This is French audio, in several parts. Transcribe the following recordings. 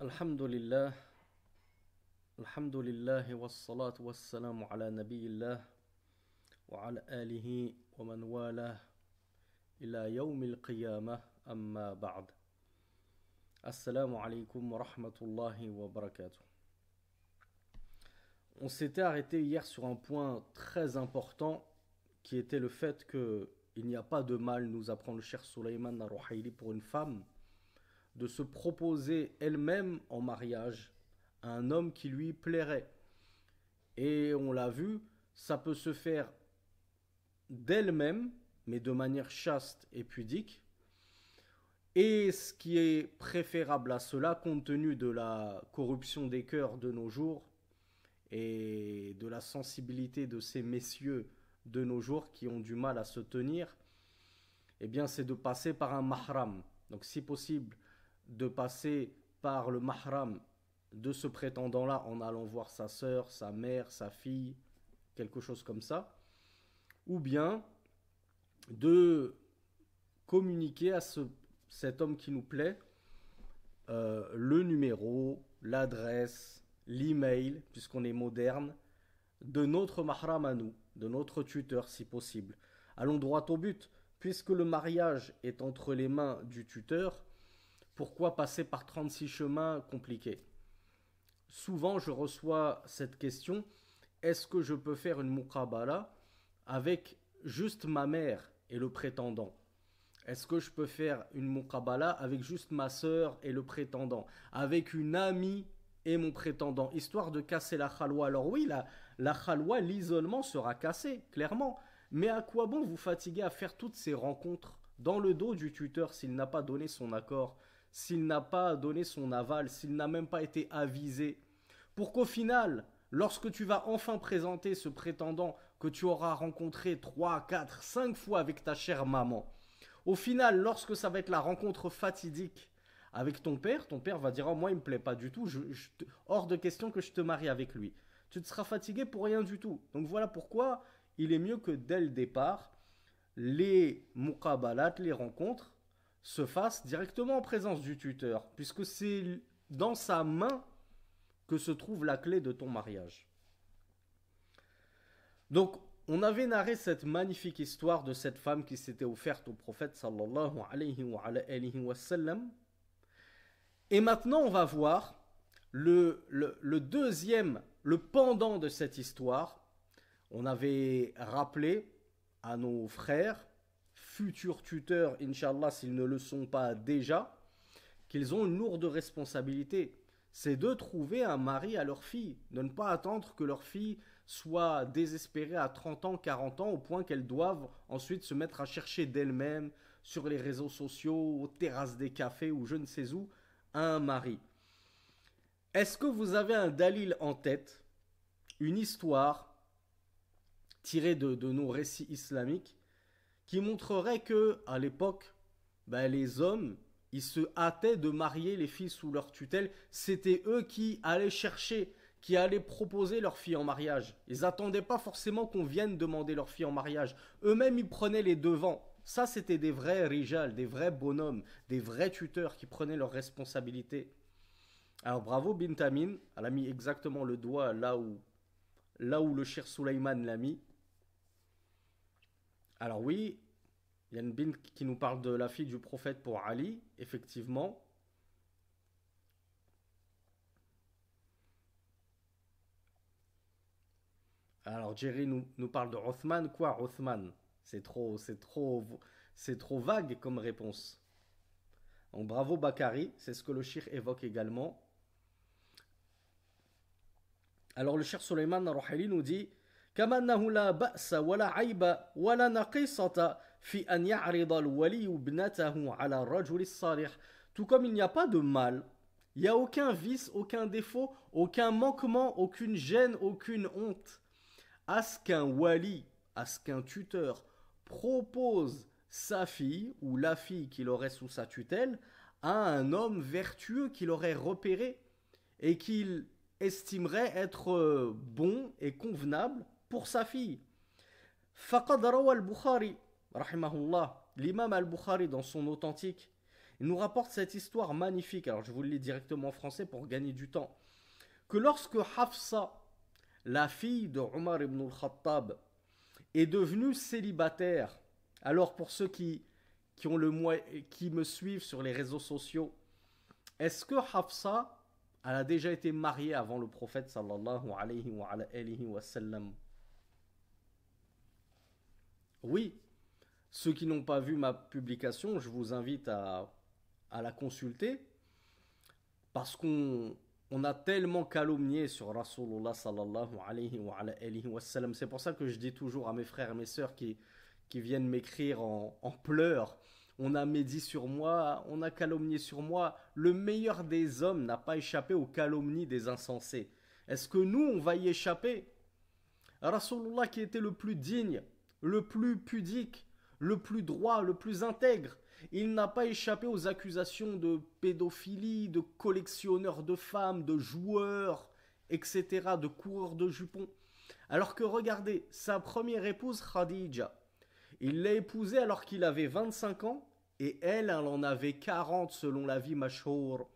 Alhamdulillah, Alhamdulillah, wassalatu wassalamu ala nabiyillah wa ala alihi wa man walah ila yawmil qiyamah amma ba'd. Assalamu alaikum wa rahmatullahi wa barakatuh. On s'était arrêté hier sur un point très important qui était le fait que il n'y a pas de mal, nous apprend le Cheikh Sulayman al-Ruhaili, pour une femme de se proposer elle-même en mariage à un homme qui lui plairait. Et on l'a vu, ça peut se faire d'elle-même, mais de manière chaste et pudique. Et ce qui est préférable à cela, compte tenu de la corruption des cœurs de nos jours et de la sensibilité de ces messieurs de nos jours qui ont du mal à se tenir, eh bien c'est de passer par un mahram. Donc si possible, de passer par le mahram de ce prétendant-là en allant voir sa sœur, sa mère, sa fille, quelque chose comme ça, ou bien de communiquer à cet homme qui nous plaît le numéro, l'adresse, l'email, puisqu'on est moderne, de notre mahram à nous, de notre tuteur si possible. Allons droit au but, puisque le mariage est entre les mains du tuteur. Pourquoi passer par 36 chemins compliqués? Souvent, je reçois cette question, est-ce que je peux faire une muqabala avec juste ma mère et le prétendant? Est-ce que je peux faire une muqabala avec juste ma sœur et le prétendant? Avec une amie et mon prétendant? Histoire de casser la khalwa. Alors oui, la khalwa, l'isolement sera cassé, clairement. Mais à quoi bon vous fatiguer à faire toutes ces rencontres dans le dos du tuteur s'il n'a pas donné son accord, s'il n'a pas donné son aval, s'il n'a même pas été avisé, pour qu'au final, lorsque tu vas enfin présenter ce prétendant que tu auras rencontré 3, 4, 5 fois avec ta chère maman, au final, lorsque ça va être la rencontre fatidique avec ton père va dire: oh, moi il me plaît pas du tout, hors de question que je te marie avec lui. Tu te seras fatigué pour rien du tout. Donc voilà pourquoi il est mieux que dès le départ, les muqabalat, les rencontres, se fasse directement en présence du tuteur, puisque c'est dans sa main que se trouve la clé de ton mariage. Donc, on avait narré cette magnifique histoire de cette femme qui s'était offerte au prophète sallallahu alayhi wa sallam. Et maintenant, on va voir le deuxième, le pendant de cette histoire. On avait rappelé à nos frères futurs tuteurs, Inch'Allah, s'ils ne le sont pas déjà, qu'ils ont une lourde responsabilité. C'est de trouver un mari à leur fille, de ne pas attendre que leur fille soit désespérée à 30 ans, 40 ans, au point qu'elles doivent ensuite se mettre à chercher d'elles-mêmes sur les réseaux sociaux, aux terrasses des cafés ou je ne sais où, un mari. Est-ce que vous avez un dalil en tête, une histoire tirée de nos récits islamiques, qui montrerait que à l'époque, les hommes, ils se hâtaient de marier les filles sous leur tutelle. C'était eux qui allaient chercher, qui allaient proposer leur fille en mariage. Ils n'attendaient pas forcément qu'on vienne demander leur fille en mariage. Eux-mêmes, ils prenaient les devants. Ça, c'était des vrais rijal, des vrais bonhommes, des vrais tuteurs qui prenaient leurs responsabilités. Alors bravo Bint Amin, elle a mis exactement le doigt là où le Cheikh Sulayman l'a mis. Alors oui, il y a une bint qui nous parle de la fille du prophète pour Ali, effectivement. Alors Jerry nous parle de Othman. Quoi, Othman? C'est trop vague comme réponse. Donc bravo Bakari, c'est ce que le shir évoque également. Alors le shir Suleiman Rouhali nous dit: كما أنه لا بأس ولا عيب ولا نقيصة في أن يعرض الولي ابنته على الرجل الصالح. Tout comme il n'y a pas de mal, il n'y a aucun vice, aucun défaut, aucun manquement, aucune gêne, aucune honte à ce qu'un wali, à ce qu'un tuteur propose sa fille ou la fille qu'il aurait sous sa tutelle à un homme vertueux qu'il aurait repéré et qu'il estimerait être bon et convenable pour sa fille. فقد روى البخاري رحمه الله, l'imam al-Bukhari dans son authentique Il nous rapporte cette histoire magnifique, alors je vous le lis directement en français pour gagner du temps, que lorsque Hafsa, la fille de Omar ibn al-Khattab, est devenue célibataire, alors pour ceux qui me suivent sur les réseaux sociaux, est-ce que Hafsa, elle a déjà été mariée avant le prophète sallallahu alayhi wa sallam? Oui, ceux qui n'ont pas vu ma publication, je vous invite à la consulter parce qu'on a tellement calomnié sur Rasulullah sallallahu alayhi wa sallam. C'est pour ça que je dis toujours à mes frères et mes sœurs qui viennent m'écrire en pleurs, on a médit sur moi, on a calomnié sur moi. Le meilleur des hommes n'a pas échappé aux calomnies des insensés. Est-ce que nous, on va y échapper? Rasulullah qui était le plus digne, le plus pudique, le plus droit, le plus intègre, il n'a pas échappé aux accusations de pédophilie, de collectionneurs de femmes, de joueurs, etc., de coureurs de jupons. Alors que regardez, sa première épouse Khadija, il l'a épousée alors qu'il avait 25 ans et elle en avait 40 selon la vie mashhour,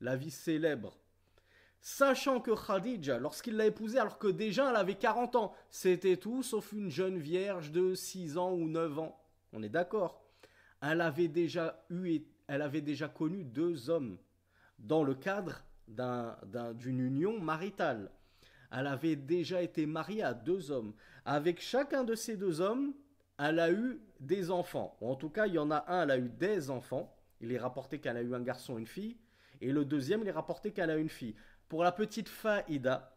la vie célèbre. Sachant que Khadija, lorsqu'il l'a épousée alors que déjà elle avait 40 ans, c'était tout sauf une jeune vierge de 6 ans ou 9 ans. On est d'accord. Elle avait déjà connu 2 hommes dans le cadre d'une union maritale. Elle avait déjà été mariée à 2 hommes. Avec chacun de ces 2 hommes, elle a eu des enfants. Ou en tout cas, il y en a un, elle a eu des enfants. Il est rapporté qu'elle a eu un garçon et une fille. Et le deuxième, il est rapporté qu'elle a eu une fille. Pour la petite faïda,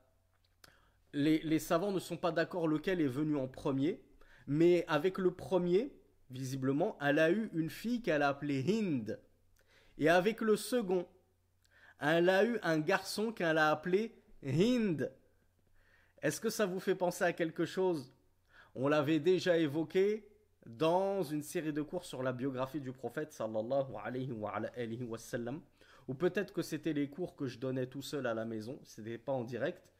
les savants ne sont pas d'accord lequel est venu en premier. Mais avec le premier, visiblement, elle a eu une fille qu'elle a appelée Hind. Et avec le second, elle a eu un garçon qu'elle a appelé Hind. Est-ce que ça vous fait penser à quelque chose? On l'avait déjà évoqué dans une série de cours sur la biographie du prophète sallallahu alayhi wa sallam. Ou peut-être que c'était les cours que je donnais tout seul à la maison, c'était pas en direct.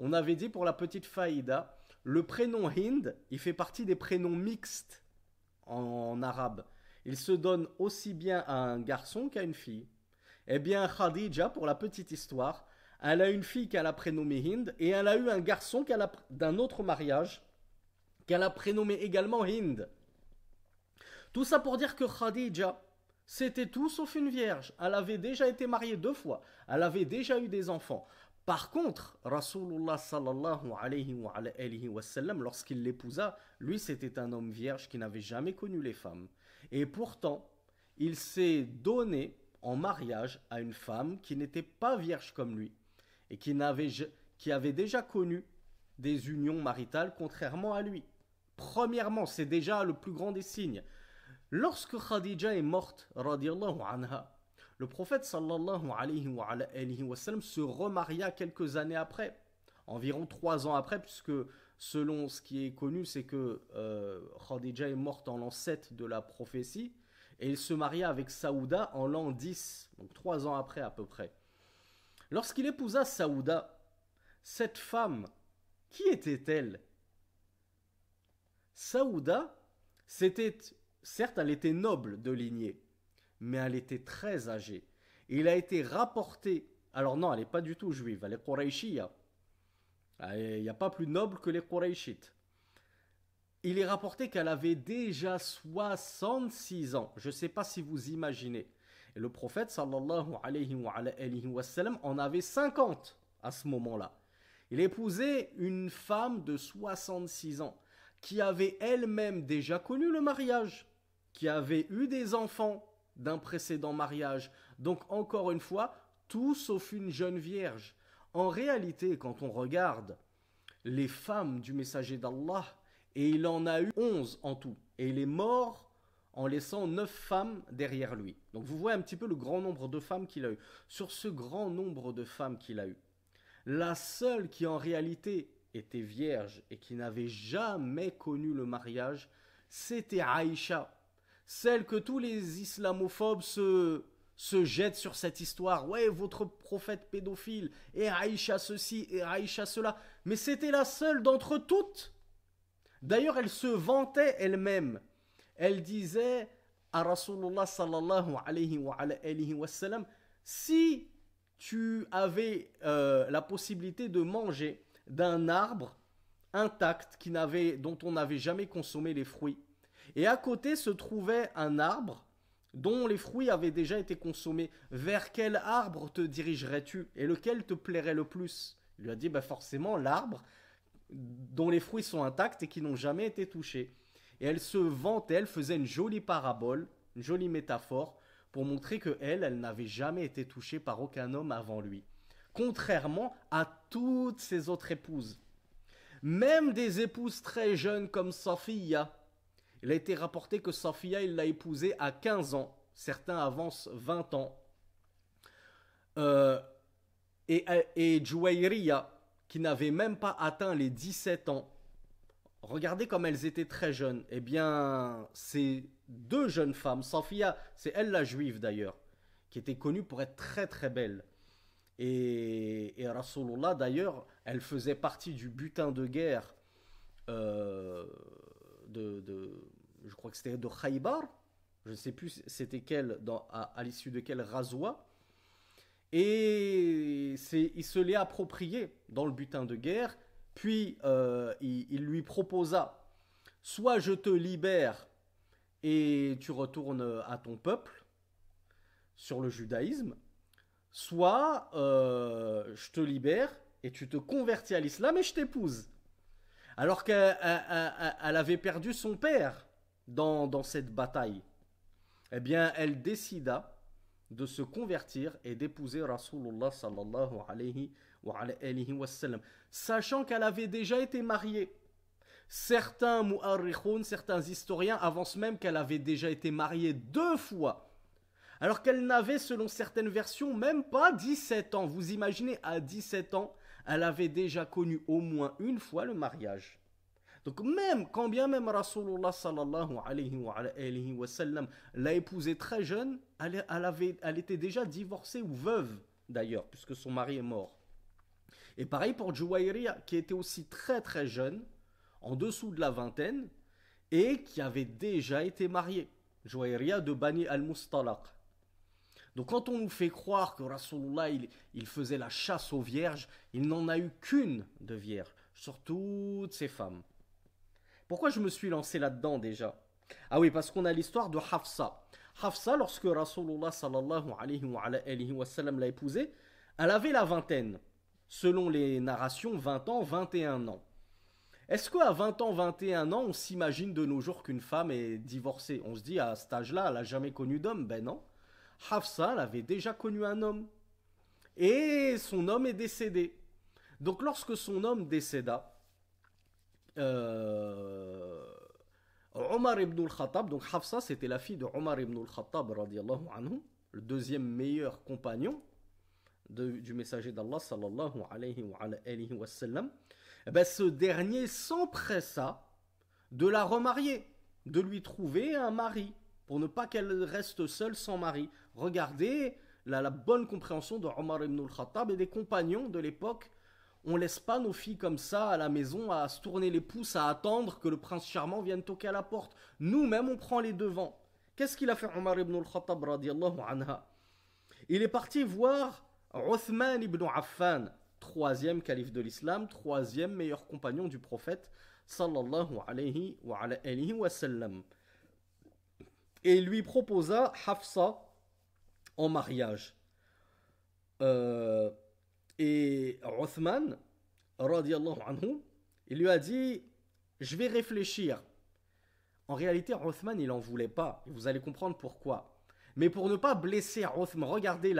On avait dit pour la petite faïda, le prénom Hind, il fait partie des prénoms mixtes en arabe. Il se donne aussi bien à un garçon qu'à une fille. Eh bien, Khadija, pour la petite histoire, elle a une fille qu'elle a prénommée Hind et elle a eu un garçon d'un autre mariage qu'elle a prénommé également Hind. Tout ça pour dire que Khadija, c'était tout sauf une vierge. Elle avait déjà été mariée 2 fois. Elle avait déjà eu des enfants. Par contre, Rasulullah sallallahu alayhi wa sallam, lorsqu'il l'épousa, lui c'était un homme vierge qui n'avait jamais connu les femmes. Et pourtant, il s'est donné en mariage à une femme qui n'était pas vierge comme lui et qui avait déjà connu des unions maritales contrairement à lui. Premièrement, c'est déjà le plus grand des signes. Lorsque Khadija est morte, radiallahu anha, le prophète sallallahu alayhi wa sallam se remaria quelques années après, environ 3 ans après, puisque selon ce qui est connu, c'est que Khadija est morte en l'an 7 de la prophétie, et il se maria avec Saouda en l'an 10, donc 3 ans après à peu près. Lorsqu'il épousa Saouda, cette femme, qui était-elle? Saouda, certes, elle était noble de lignée, mais elle était très âgée. Il a été rapporté, alors non, elle n'est pas du tout juive, elle est Qurayshiya. Il n'y a pas plus noble que les Qurayshites. Il est rapporté qu'elle avait déjà 66 ans. Je ne sais pas si vous imaginez. Et le prophète, sallallahu alayhi wa sallam, en avait 50 à ce moment-là. Il épousait une femme de 66 ans qui avait elle-même déjà connu le mariage, qui avait eu des enfants d'un précédent mariage. Donc encore une fois, tout sauf une jeune vierge. En réalité, quand on regarde les femmes du messager d'Allah, et il en a eu 11 en tout, et il est mort en laissant 9 femmes derrière lui. Donc vous voyez un petit peu le grand nombre de femmes qu'il a eu. Sur ce grand nombre de femmes qu'il a eu, la seule qui en réalité était vierge et qui n'avait jamais connu le mariage, c'était Aïcha. Celle que tous les islamophobes se jettent sur cette histoire. Ouais, votre prophète pédophile, et Aïcha ceci, et Aïcha cela. Mais c'était la seule d'entre toutes. D'ailleurs, elle se vantait elle-même. Elle disait, à Rasulullah sallallahu alayhi wa sallam, si tu avais la possibilité de manger d'un arbre intact dont on n'avait jamais consommé les fruits, et à côté se trouvait un arbre dont les fruits avaient déjà été consommés, vers quel arbre te dirigerais-tu et lequel te plairait le plus? Il lui a dit, bah forcément l'arbre dont les fruits sont intacts et qui n'ont jamais été touchés. Et elle se vantait, elle faisait une jolie parabole, une jolie métaphore, pour montrer que elle n'avait jamais été touchée par aucun homme avant lui. Contrairement à toutes ses autres épouses. Même des épouses très jeunes comme Safiya. Il a été rapporté que Safiya, il l'a épousée à 15 ans. Certains avancent 20 ans. Euh, et Juwayriya, qui n'avait même pas atteint les 17 ans. Regardez comme elles étaient très jeunes. Eh bien, ces deux jeunes femmes, Safiya, c'est elle la juive d'ailleurs, qui était connue pour être très très belle. Et Rasulullah d'ailleurs, elle faisait partie du butin de guerre euh, je crois que c'était de Khaybar. Je ne sais plus c'était quel, à l'issue de quel razwa. Et il se l'est approprié dans le butin de guerre. Puis il lui proposa, soit je te libère et tu retournes à ton peuple sur le judaïsme, soit je te libère et tu te convertis à l'islam et je t'épouse. Alors qu'elle avait perdu son père dans cette bataille. Eh bien, elle décida de se convertir et d'épouser Rasulullah sallallahu alayhi wa sallam, sachant qu'elle avait déjà été mariée. Certains mu'arrikhun, certains historiens avancent même qu'elle avait déjà été mariée 2 fois, alors qu'elle n'avait, selon certaines versions, même pas 17 ans. Vous imaginez, à 17 ans, elle avait déjà connu au moins une fois le mariage. Donc quand bien même Rasulullah sallallahu alayhi wa sallam l'a épousée très jeune, elle était déjà divorcée ou veuve d'ailleurs, puisque son mari est mort. Et pareil pour Juwayriya, qui était aussi très très jeune, en dessous de la vingtaine, et qui avait déjà été mariée. Juwayriya de Bani al-Mustalaq. Donc quand on nous fait croire que Rasulullah il faisait la chasse aux vierges, il n'en a eu qu'une de vierge sur toutes ces femmes. Pourquoi je me suis lancé là-dedans déjà? Ah oui, parce qu'on a l'histoire de Hafsa. Hafsa, lorsque Rasulullah sallallahu alayhi wa sallam l'a épousée, elle avait la vingtaine. Selon les narrations, 20 ans, 21 ans. Est-ce qu'à 20 ans, 21 ans, on s'imagine de nos jours qu'une femme est divorcée? On se dit, à cet âge-là, elle n'a jamais connu d'homme. Ben non. Hafsa, elle avait déjà connu un homme. Et son homme est décédé. Donc lorsque son homme décéda, Omar ibn al-Khattab, donc Hafsa c'était la fille de Omar ibn al-Khattab radiallahu anhu, le deuxième meilleur compagnon du messager d'Allah sallallahu alayhi wa sallam, eh ben, ce dernier s'empressa de la remarier, de lui trouver un mari, pour ne pas qu'elle reste seule sans mari. Regardez la bonne compréhension de Omar ibn al-Khattab et des compagnons de l'époque. On laisse pas nos filles comme ça à la maison à se tourner les pouces, à attendre que le prince charmant vienne toquer à la porte. Nous-mêmes, on prend les devants. Qu'est-ce qu'il a fait Omar ibn al-Khattab radiallahu anha? Il est parti voir Uthman ibn Affan, troisième calife de l'islam, troisième meilleur compagnon du prophète sallallahu alayhi wa sallam. Et il lui proposa Hafsa en mariage. Et Uthman, radiallahu anhu, il lui a dit, je vais réfléchir. En réalité, Uthman, il n'en voulait pas. Et vous allez comprendre pourquoi. Mais pour ne pas blesser Uthman, regardez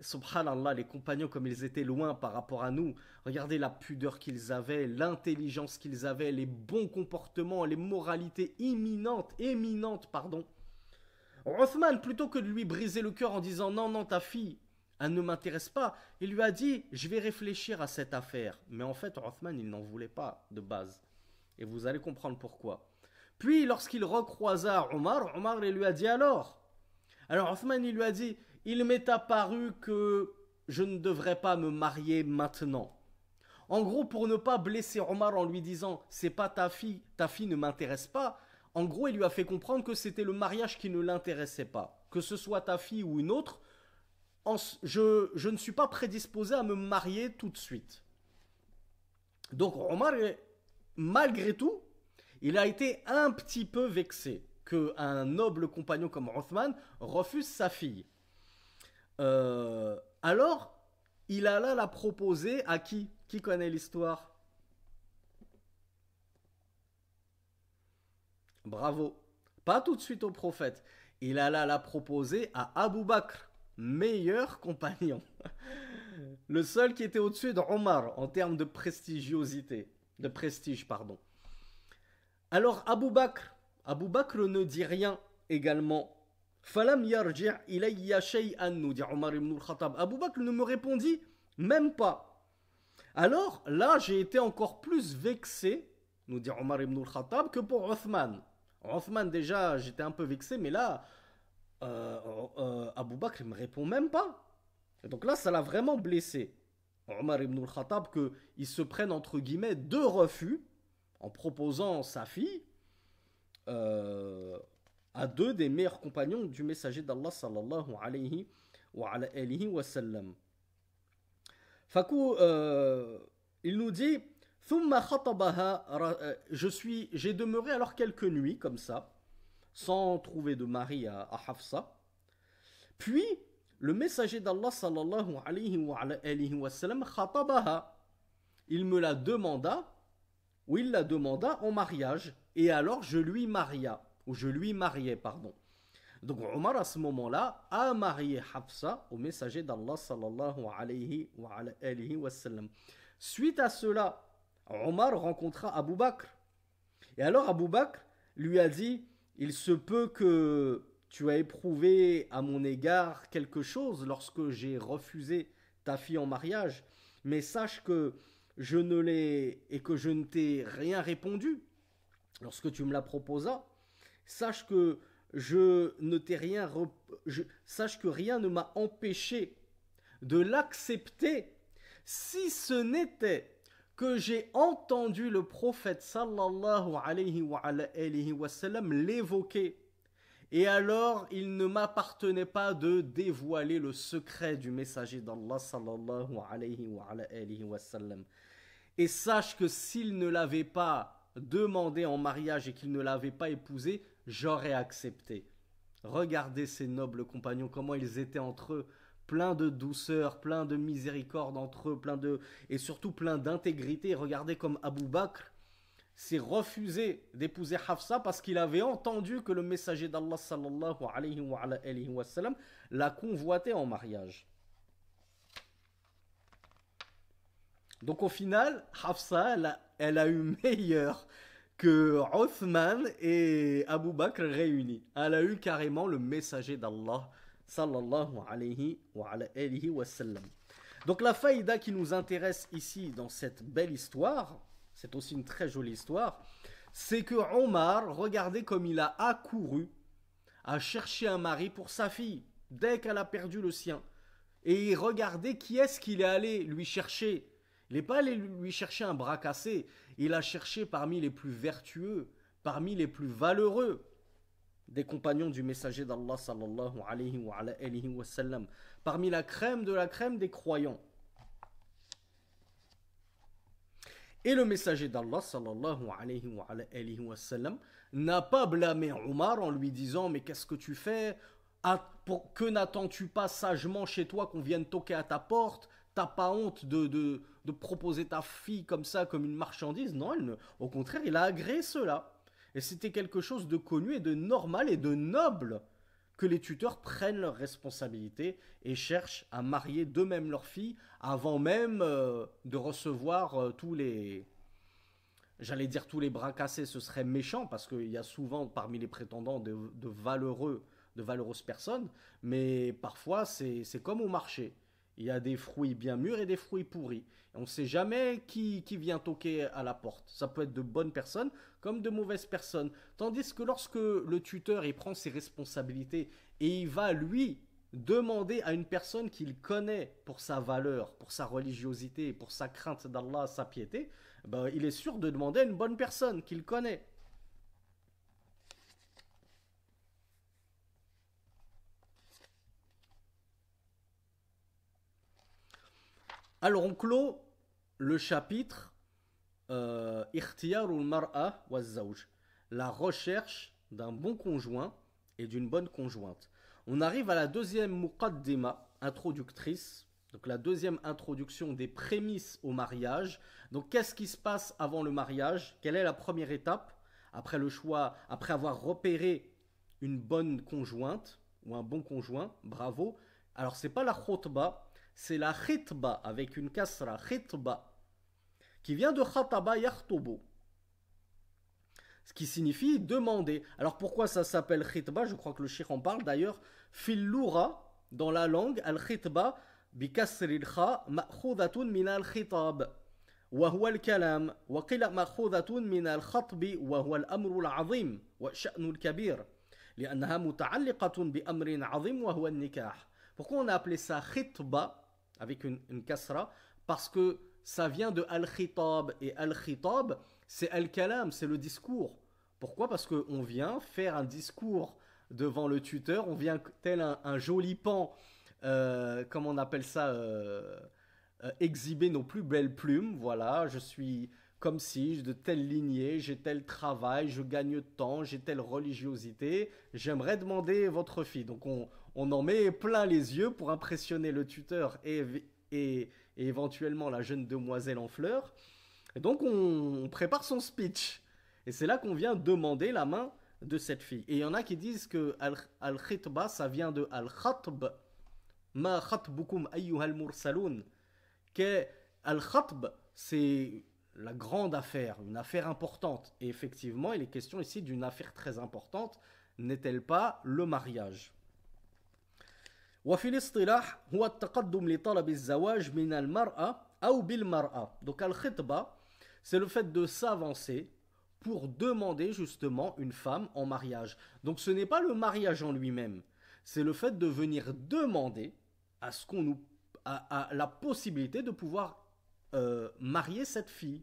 subhanallah, les compagnons comme ils étaient loin par rapport à nous. Regardez la pudeur qu'ils avaient, l'intelligence qu'ils avaient, les bons comportements, les moralités éminentes, pardon. Uthman, plutôt que de lui briser le cœur en disant, non, ta fille, elle ne m'intéresse pas, il lui a dit, je vais réfléchir à cette affaire. Mais en fait, Uthman, il n'en voulait pas de base. Et vous allez comprendre pourquoi. Puis, lorsqu'il recroisa Omar, il lui a dit alors Uthman, il lui a dit, il m'est apparu que je ne devrais pas me marier maintenant. En gros, pour ne pas blesser Omar en lui disant, c'est pas ta fille ne m'intéresse pas, En gros, il lui a fait comprendre que c'était le mariage qui ne l'intéressait pas. Que ce soit ta fille ou une autre, je ne suis pas prédisposé à me marier tout de suite. Donc Omar, malgré tout, il a été un petit peu vexé qu'un noble compagnon comme Othman refuse sa fille. Alors, il alla la proposer à qui? Qui connaît l'histoire? Bravo. Pas tout de suite au prophète. Il alla la proposer à Abu Bakr, meilleur compagnon. Le seul qui était au-dessus de Omar en termes de prestigiosité. De prestige, pardon. Alors Abu Bakr ne dit rien également. Falam yarji' ilayya shay'an, nous dit Omar ibn al-Khattab. Abu Bakr ne me répondit même pas. Alors là, j'ai été encore plus vexé, nous dit Omar ibn al-Khattab, que pour Othman. Othman, déjà, j'étais un peu vexé, mais là, Abu Bakr ne me répond même pas. Et donc là, ça l'a vraiment blessé. Omar ibn al-Khattab, qu'il se prenne entre guillemets deux refus en proposant sa fille à deux des meilleurs compagnons du messager d'Allah sallallahu alayhi wa alihi wa sallam. Fakou, il nous dit j'ai demeuré alors quelques nuits comme ça, sans trouver de mari à Hafsa. Puis, le messager d'Allah sallallahu alayhi wa sallam khatabaha. Il me la demanda, ou il la demanda en mariage, et alors je lui maria, ou je lui mariai, pardon. Donc Omar à ce moment-là a marié Hafsa au messager d'Allah sallallahu alayhi wa sallam. Suite à cela, Omar rencontra Abu Bakr. Et alors Abu Bakr lui a dit, il se peut que tu as éprouvé à mon égard quelque chose lorsque j'ai refusé ta fille en mariage, mais sache que je ne l'ai et que je ne t'ai rien répondu lorsque tu me la proposas. Sache que sache que rien ne m'a empêché de l'accepter, si ce n'était que j'ai entendu le prophète sallallahu alayhi wa sallam l'évoquer. Et alors, il ne m'appartenait pas de dévoiler le secret du messager d'Allah sallallahu alayhi wa sallam. Et sache que s'il ne l'avait pas demandé en mariage et qu'il ne l'avait pas épousée, j'aurais accepté. Regardez ces nobles compagnons, comment ils étaient entre eux, plein de douceur, plein de miséricorde entre eux, et surtout plein d'intégrité. Regardez comme Abu Bakr s'est refusé d'épouser Hafsa parce qu'il avait entendu que le messager d'Allah sallallahu alayhi wa sallam l'a convoité en mariage. Donc au final, Hafsa, elle a eu meilleur que Othman et Abu Bakr réunis. Elle a eu carrément le messager d'Allah sallallahu alayhi wa sallam. Donc la faïda qui nous intéresse ici dans cette belle histoire, c'est aussi une très jolie histoire, c'est que Omar, regardez comme il a accouru à chercher un mari pour sa fille dès qu'elle a perdu le sien. Et regardez qui est-ce qu'il est allé lui chercher. Il n'est pas allé lui chercher un bras cassé, il a cherché parmi les plus vertueux, parmi les plus valeureux des compagnons du messager d'Allah sallallahu alayhi wa sallam, parmi la crème de la crème des croyants. Et le messager d'Allah sallallahu alayhi wa sallam n'a pas blâmé Omar en lui disant mais qu'est-ce que tu fais? Que n'attends-tu pas sagement chez toi qu'on vienne toquer à ta porte? T'as pas honte de proposer ta fille comme ça, comme une marchandise? Non, au contraire, il a agréé cela. Et c'était quelque chose de connu et de normal et de noble que les tuteurs prennent leurs responsabilités et cherchent à marier d'eux-mêmes leurs filles avant même de recevoir tous les... J'allais dire tous les bras cassés, ce serait méchant parce qu'il y a souvent parmi les prétendants de valeureuses personnes, mais parfois c'est comme au marché. Il y a des fruits bien mûrs et des fruits pourris. On ne sait jamais qui vient toquer à la porte. Ça peut être de bonnes personnes comme de mauvaises personnes. Tandis que lorsque le tuteur il prend ses responsabilités et il va lui demander à une personne qu'il connaît pour sa valeur, pour sa religiosité, pour sa crainte d'Allah, sa piété, ben, il est sûr de demander à une bonne personne qu'il connaît. Alors on clôt le chapitre Ikhtiyarul mar'a wa zawj, la recherche d'un bon conjoint et d'une bonne conjointe. On arrive à la deuxième muqaddima, introductrice, donc la deuxième introduction des prémices au mariage. Donc qu'est-ce qui se passe avant le mariage? Quelle est la première étape après le choix, après avoir repéré une bonne conjointe ou un bon conjoint? Bravo. Alors c'est pas la khutba, c'est la khitba avec une kasra, khitba, qui vient de khataba yakhtubu, ce qui signifie demander. Alors pourquoi ça s'appelle khitba? Je crois que le cheikh en parle d'ailleurs. Filloura, dans la langue, al-khitba, بكسر الخاء مأخوذة من الخطاب وهو الكلام وقيل مأخوذة من الخطب وهو الأمر العظيم والشأن الكبير لأنها متعلقة بأمر عظيم وهو النكاح. Pourquoi on a appelé ça khitba avec une kasra? Parce que ça vient de al-khitab, et al-khitab c'est al-kalam, c'est le discours. Pourquoi? Parce qu'on vient faire un discours devant le tuteur, on vient tel un joli pan, comment on appelle ça, exhiber nos plus belles plumes. Voilà, je suis comme si de telle lignée, j'ai tel travail, je gagne de temps, j'ai telle religiosité, j'aimerais demander votre fille. Donc on en met plein les yeux pour impressionner le tuteur et éventuellement la jeune demoiselle en fleurs. Et donc on prépare son speech. Et c'est là qu'on vient demander la main de cette fille. Et il y en a qui disent que al-khitba, ça vient de al-khatb. Ma khatbukum ayyuhal mursaloun. Que al-khatb, c'est la grande affaire, une affaire importante. Et effectivement, il est question ici d'une affaire très importante. N'est-elle pas le mariage? وفي الاصطلاح هو التقدم لطلب الزواج من المرأة أو بالمرأة. Donc al-khitba, c'est le fait de s'avancer pour demander justement une femme en mariage. Donc ce n'est pas le mariage en lui-même, c'est le fait de venir demander à ce qu'on nous à la possibilité de pouvoir marier cette fille.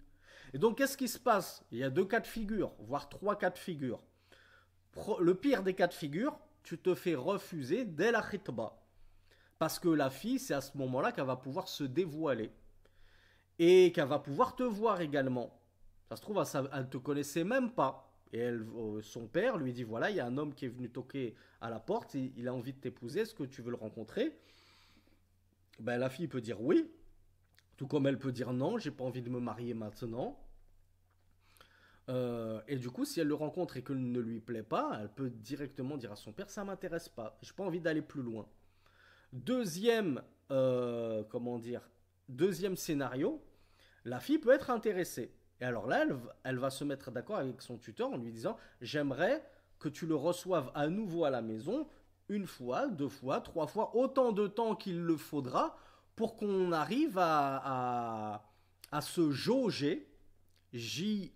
Et donc qu'est-ce qui se passe? Il y a deux cas de figure, voire trois cas de figure. Le pire des cas de figure, tu te fais refuser dès la khitba. Parce que la fille, c'est à ce moment-là qu'elle va pouvoir se dévoiler. Et qu'elle va pouvoir te voir également. Ça se trouve, elle ne te connaissait même pas. Et son père lui dit, voilà, il y a un homme qui est venu toquer à la porte, il a envie de t'épouser, est-ce que tu veux le rencontrer? Ben, la fille peut dire oui, tout comme elle peut dire non, j'ai pas envie de me marier maintenant. Et du coup, si elle le rencontre et qu'il ne lui plaît pas, elle peut directement dire à son père, ça m'intéresse pas, j'ai pas envie d'aller plus loin. Deuxième, comment dire, deuxième scénario, la fille peut être intéressée. Et alors là, elle va se mettre d'accord avec son tuteur en lui disant, j'aimerais que tu le reçoives à nouveau à la maison, une fois, deux fois, trois fois, autant de temps qu'il le faudra pour qu'on arrive à se jauger, J-A-U-G-E-R,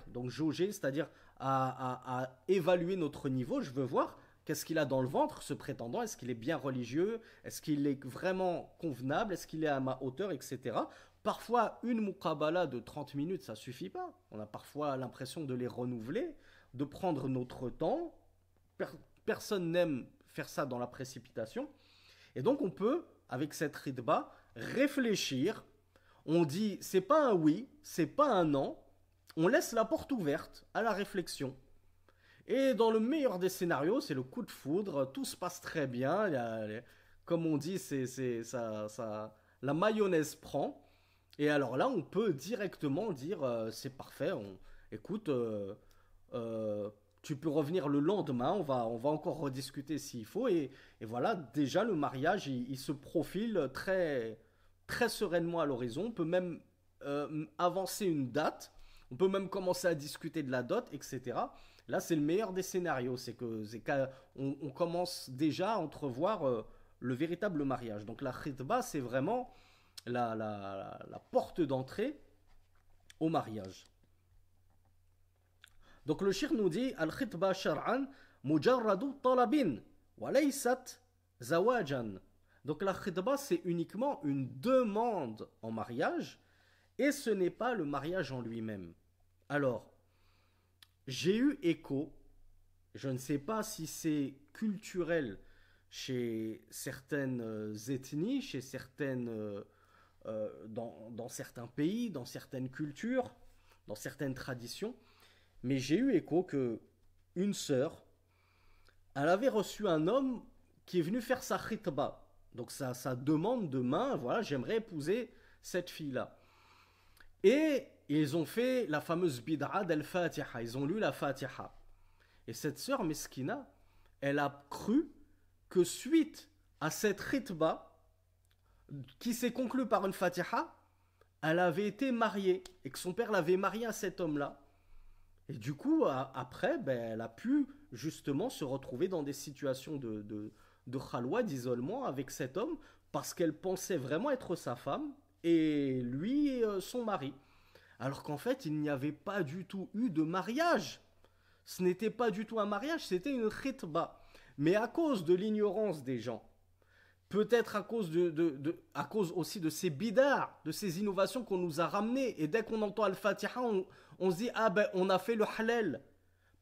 donc jauger, c'est-à-dire à évaluer notre niveau. Je veux voir qu'est-ce qu'il a dans le ventre, ce prétendant. Est-ce qu'il est bien religieux? Est-ce qu'il est vraiment convenable? Est-ce qu'il est à ma hauteur, etc. Parfois, une muqabala de 30 minutes, ça suffit pas. On a parfois l'impression de les renouveler, de prendre notre temps. Personne n'aime faire ça dans la précipitation. Et donc, on peut, avec cette ridba, réfléchir. On dit, c'est pas un oui, c'est pas un non. On laisse la porte ouverte à la réflexion. Et dans le meilleur des scénarios, c'est le coup de foudre, tout se passe très bien, comme on dit, la mayonnaise prend. Et alors là, on peut directement dire, c'est parfait, écoute, tu peux revenir le lendemain, on va encore rediscuter s'il faut. Et voilà, déjà le mariage, il se profile très, très sereinement à l'horizon. On peut même avancer une date, on peut même commencer à discuter de la dot, etc. Là, c'est le meilleur des scénarios, c'est qu'on commence déjà à entrevoir le véritable mariage. Donc la khitba, c'est vraiment la porte d'entrée au mariage. Donc le shir nous dit al-khitba shar'an mujarradu talabin wa laysat zawajan. Donc la khitba, c'est uniquement une demande en mariage et ce n'est pas le mariage en lui-même. Alors, j'ai eu écho, je ne sais pas si c'est culturel chez certaines ethnies, chez certaines, dans certains pays, dans certaines cultures, dans certaines traditions. Mais j'ai eu écho que une sœur, elle avait reçu un homme qui est venu faire sa khitba. Donc sa demande de main, voilà, j'aimerais épouser cette fille-là. Et ils ont fait la fameuse bid'a d'Al-Fatiha. Ils ont lu la Fatiha. Et cette sœur Meskina, elle a cru que suite à cette khitba, qui s'est conclue par une Fatiha, elle avait été mariée. Et que son père l'avait mariée à cet homme-là. Et du coup, après, ben, elle a pu justement se retrouver dans des situations de khalwa, d'isolement avec cet homme, parce qu'elle pensait vraiment être sa femme, et lui, son mari. Alors qu'en fait, il n'y avait pas du tout eu de mariage. Ce n'était pas du tout un mariage, c'était une khitba. Mais à cause de l'ignorance des gens, peut-être à cause aussi de ces bidards, de ces innovations qu'on nous a ramenées, et dès qu'on entend Al-Fatiha, on se dit, ah ben, on a fait le halal.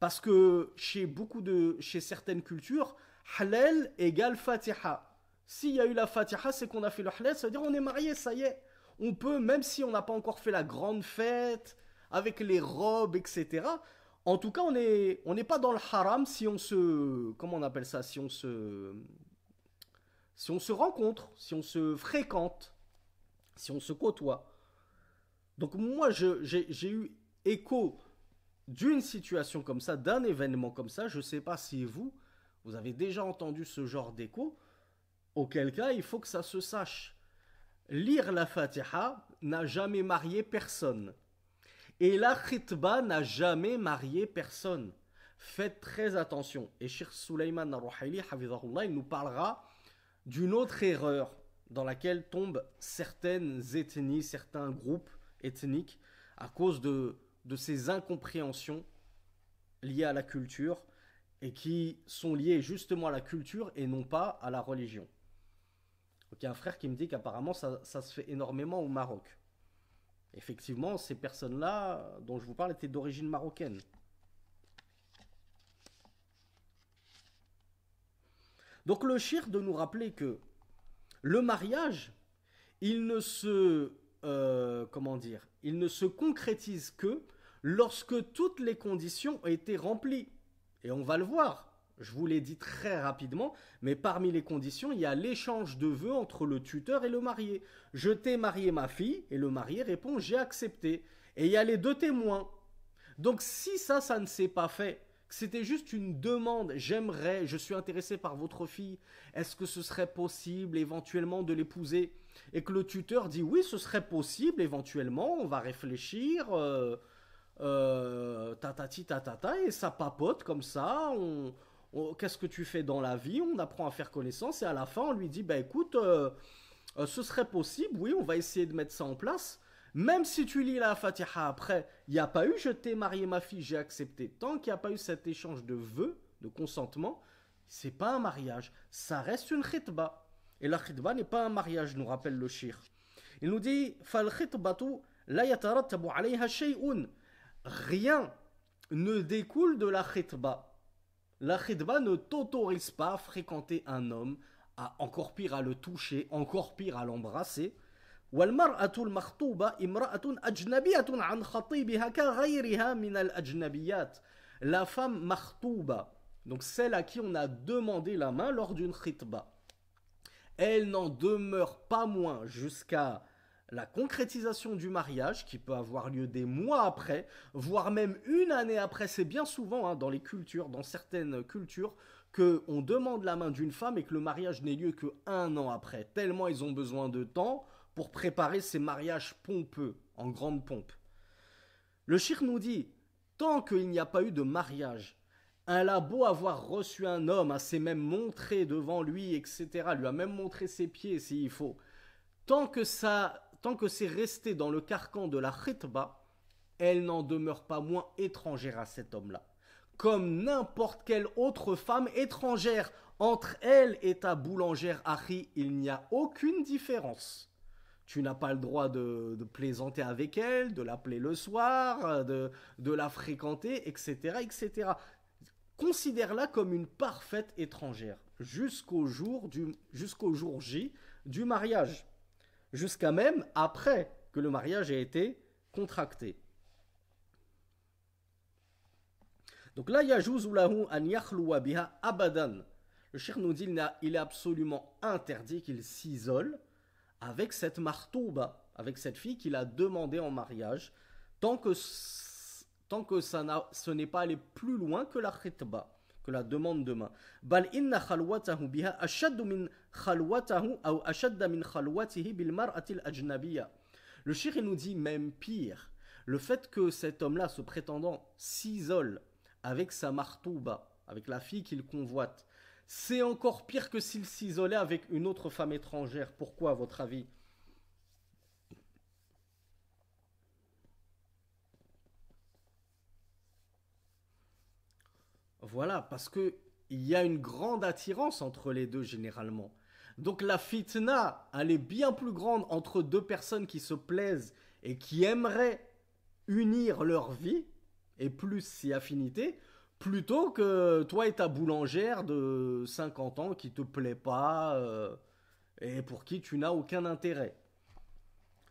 Parce que chez certaines cultures, halal égale Fatiha. S'il y a eu la Fatiha, c'est qu'on a fait le halal, ça veut dire on est marié, ça y est. On peut, même si on n'a pas encore fait la grande fête, avec les robes, etc. En tout cas, on n'est pas dans le haram si on se, comment on appelle ça, si on se rencontre, si on se fréquente, si on se côtoie. Donc moi, j'ai eu écho d'une situation comme ça, d'un événement comme ça. Je ne sais pas si vous avez déjà entendu ce genre d'écho. Auquel cas, il faut que ça se sache. Lire la Fatiha n'a jamais marié personne. Et la khitba n'a jamais marié personne. Faites très attention. Et Cheikh Sulaiman al-Ruhaili, il nous parlera d'une autre erreur dans laquelle tombent certaines ethnies, certains groupes ethniques à cause de ces incompréhensions liées à la culture et qui sont liées justement à la culture et non pas à la religion. Donc il y a un frère qui me dit qu'apparemment ça se fait énormément au Maroc. Effectivement, ces personnes-là dont je vous parle étaient d'origine marocaine. Donc le shir de nous rappeler que le mariage, il ne se comment dire, il ne se concrétise que lorsque toutes les conditions ont été remplies. Et on va le voir. Je vous l'ai dit très rapidement, mais parmi les conditions, il y a l'échange de vœux entre le tuteur et le marié. Je t'ai marié ma fille, et le marié répond j'ai accepté. Et il y a les deux témoins. Donc si ça ne s'est pas fait, que c'était juste une demande, j'aimerais, je suis intéressé par votre fille, est-ce que ce serait possible éventuellement de l'épouser? Et que le tuteur dit oui, ce serait possible éventuellement, on va réfléchir, tatati tatata, et ça papote comme ça, qu'est-ce que tu fais dans la vie, on apprend à faire connaissance, et à la fin on lui dit, bah écoute, ce serait possible, oui, on va essayer de mettre ça en place. Même si tu lis la Fatiha après, il n'y a pas eu je t'ai marié ma fille, j'ai accepté. Tant qu'il n'y a pas eu cet échange de vœux, de consentement, c'est pas un mariage. Ça reste une khitba. Et la khitba n'est pas un mariage, nous rappelle le shir. Il nous dit fal khitbatu la yatarattabu alayha shay'un. Rien ne découle de la khitba. La khitba ne t'autorise pas à fréquenter un homme, à encore pire à le toucher, encore pire à l'embrasser. والمرأة المخطوبة امرأة أجنبية عن خطيبها كغيرها من الأجنبيات. La femme makhtouba, donc celle à qui on a demandé la main lors d'une khitba, elle n'en demeure pas moins jusqu'à la concrétisation du mariage qui peut avoir lieu des mois après, voire même une année après. C'est bien souvent dans les cultures, dans certaines cultures, qu'on demande la main d'une femme et que le mariage n'ait lieu qu'un an après, tellement ils ont besoin de temps pour préparer ces mariages pompeux, en grande pompe. Le shir nous dit, tant qu'il n'y a pas eu de mariage, elle a beau avoir reçu un homme, s'est même montré devant lui, etc., lui a même montré ses pieds s'il faut, tant que c'est resté dans le carcan de la khitba, elle n'en demeure pas moins étrangère à cet homme-là. Comme n'importe quelle autre femme étrangère, entre elle et ta boulangère Achi, il n'y a aucune différence. Tu n'as pas le droit de plaisanter avec elle, de l'appeler le soir, de la fréquenter, etc., etc. Considère-la comme une parfaite étrangère. jusqu'au jour J du mariage, jusqu'à même après que le mariage ait été contracté. Donc là, yajuzu lahu an yakhluwa biha abadan. Le cheikh nous dit il est absolument interdit qu'il s'isole avec cette martouba, avec cette fille qu'il a demandé en mariage, tant que, ce n'est pas allé plus loin que la khitba, que la demande de main. Bal inna khalwatahu biha ashaddu min khalwatahu ou ashadda min khalwatihi bil mar'ati al-ajnabiyya. Le cheikh nous dit même pire, le fait que cet homme-là, ce prétendant, s'isole avec sa martouba, avec la fille qu'il convoite, c'est encore pire que s'il s'isolait avec une autre femme étrangère. Pourquoi, à votre avis? Voilà, parce que il y a une grande attirance entre les deux généralement. Donc la fitna, elle est bien plus grande entre deux personnes qui se plaisent et qui aimeraient unir leur vie, et plus si affinité, plutôt que toi et ta boulangère de 50 ans qui te plaît pas et pour qui tu n'as aucun intérêt.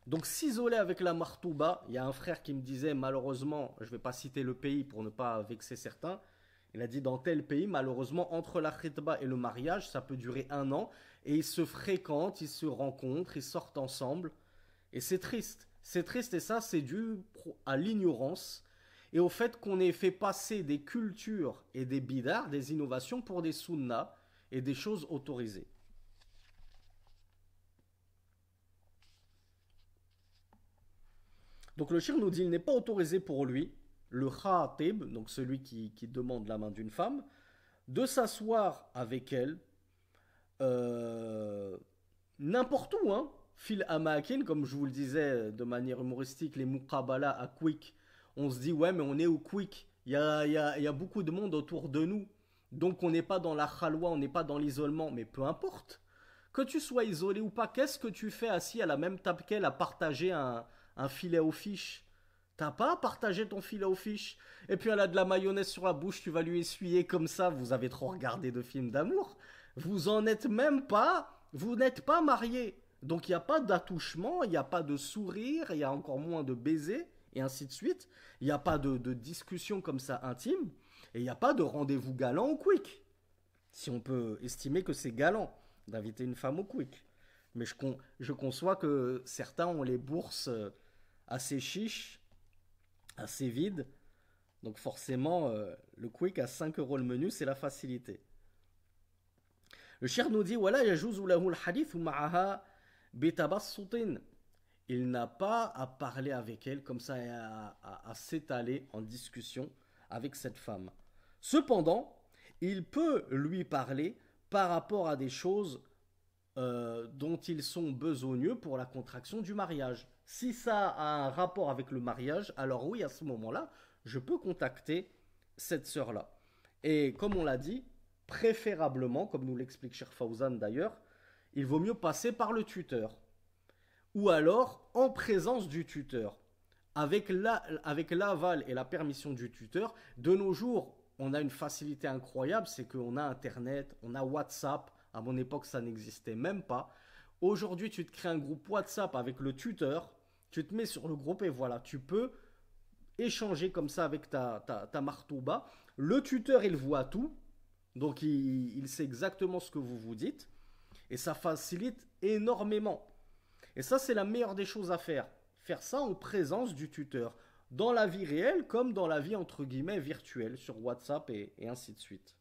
Donc s'isoler avec la martouba, il y a un frère qui me disait malheureusement, je ne vais pas citer le pays pour ne pas vexer certains, il a dit dans tel pays, malheureusement, entre la khitba et le mariage, ça peut durer 1 an, et ils se fréquentent, ils se rencontrent, ils sortent ensemble, et c'est triste. C'est triste, et ça, c'est dû à l'ignorance, et au fait qu'on ait fait passer des cultures et des bidars, des innovations, pour des sunnas, et des choses autorisées. Donc le shir nous dit, il n'est pas autorisé pour lui, le khatib, donc celui qui demande la main d'une femme, de s'asseoir avec elle euh, n'importe où, hein. Fil amakin, comme je vous le disais de manière humoristique, les muqabala à Quick, on se dit ouais mais on est au Quick, il y a beaucoup de monde autour de nous, donc on n'est pas dans la khalwa, on n'est pas dans l'isolement, mais peu importe. Que tu sois isolé ou pas, qu'est-ce que tu fais assis à la même table qu'elle à partager un filet aux fiches? T'as pas à partager ton filet aux fiches. Et puis elle a de la mayonnaise sur la bouche, tu vas lui essuyer comme ça. Vous avez trop regardé de films d'amour. Vous en êtes même pas. Vous n'êtes pas mariés. Donc il n'y a pas d'attouchement, il n'y a pas de sourire, il y a encore moins de baisers, et ainsi de suite. Il n'y a pas de discussion comme ça intime. Et il n'y a pas de rendez-vous galant au quick. Si on peut estimer que c'est galant d'inviter une femme au quick. Mais je conçois que certains ont les bourses assez chiches, assez vides. Donc forcément, le quick à 5 euros le menu, c'est la facilité. Le cher nous dit, voilà, yajuzu lahu al-hadith ma'aha bitabassutin. Il n'a pas à parler avec elle comme ça et à s'étaler en discussion avec cette femme. Cependant, il peut lui parler par rapport à des choses dont ils sont besogneux pour la contraction du mariage. Si ça a un rapport avec le mariage, alors oui, à ce moment-là, je peux contacter cette sœur-là. Et comme on l'a dit, préférablement, comme nous l'explique Cheikh Fawzan d'ailleurs, il vaut mieux passer par le tuteur. Ou alors en présence du tuteur. Avec l'aval et la permission du tuteur, de nos jours, on a une facilité incroyable, c'est qu'on a Internet, on a WhatsApp. À mon époque, ça n'existait même pas. Aujourd'hui, tu te crées un groupe WhatsApp avec le tuteur, tu te mets sur le groupe et voilà, tu peux échanger comme ça avec ta martouba. Le tuteur, il voit tout, donc il sait exactement ce que vous vous dites, et ça facilite énormément. Et ça, c'est la meilleure des choses à faire. Faire ça en présence du tuteur, dans la vie réelle comme dans la vie entre guillemets virtuelle, sur WhatsApp et ainsi de suite.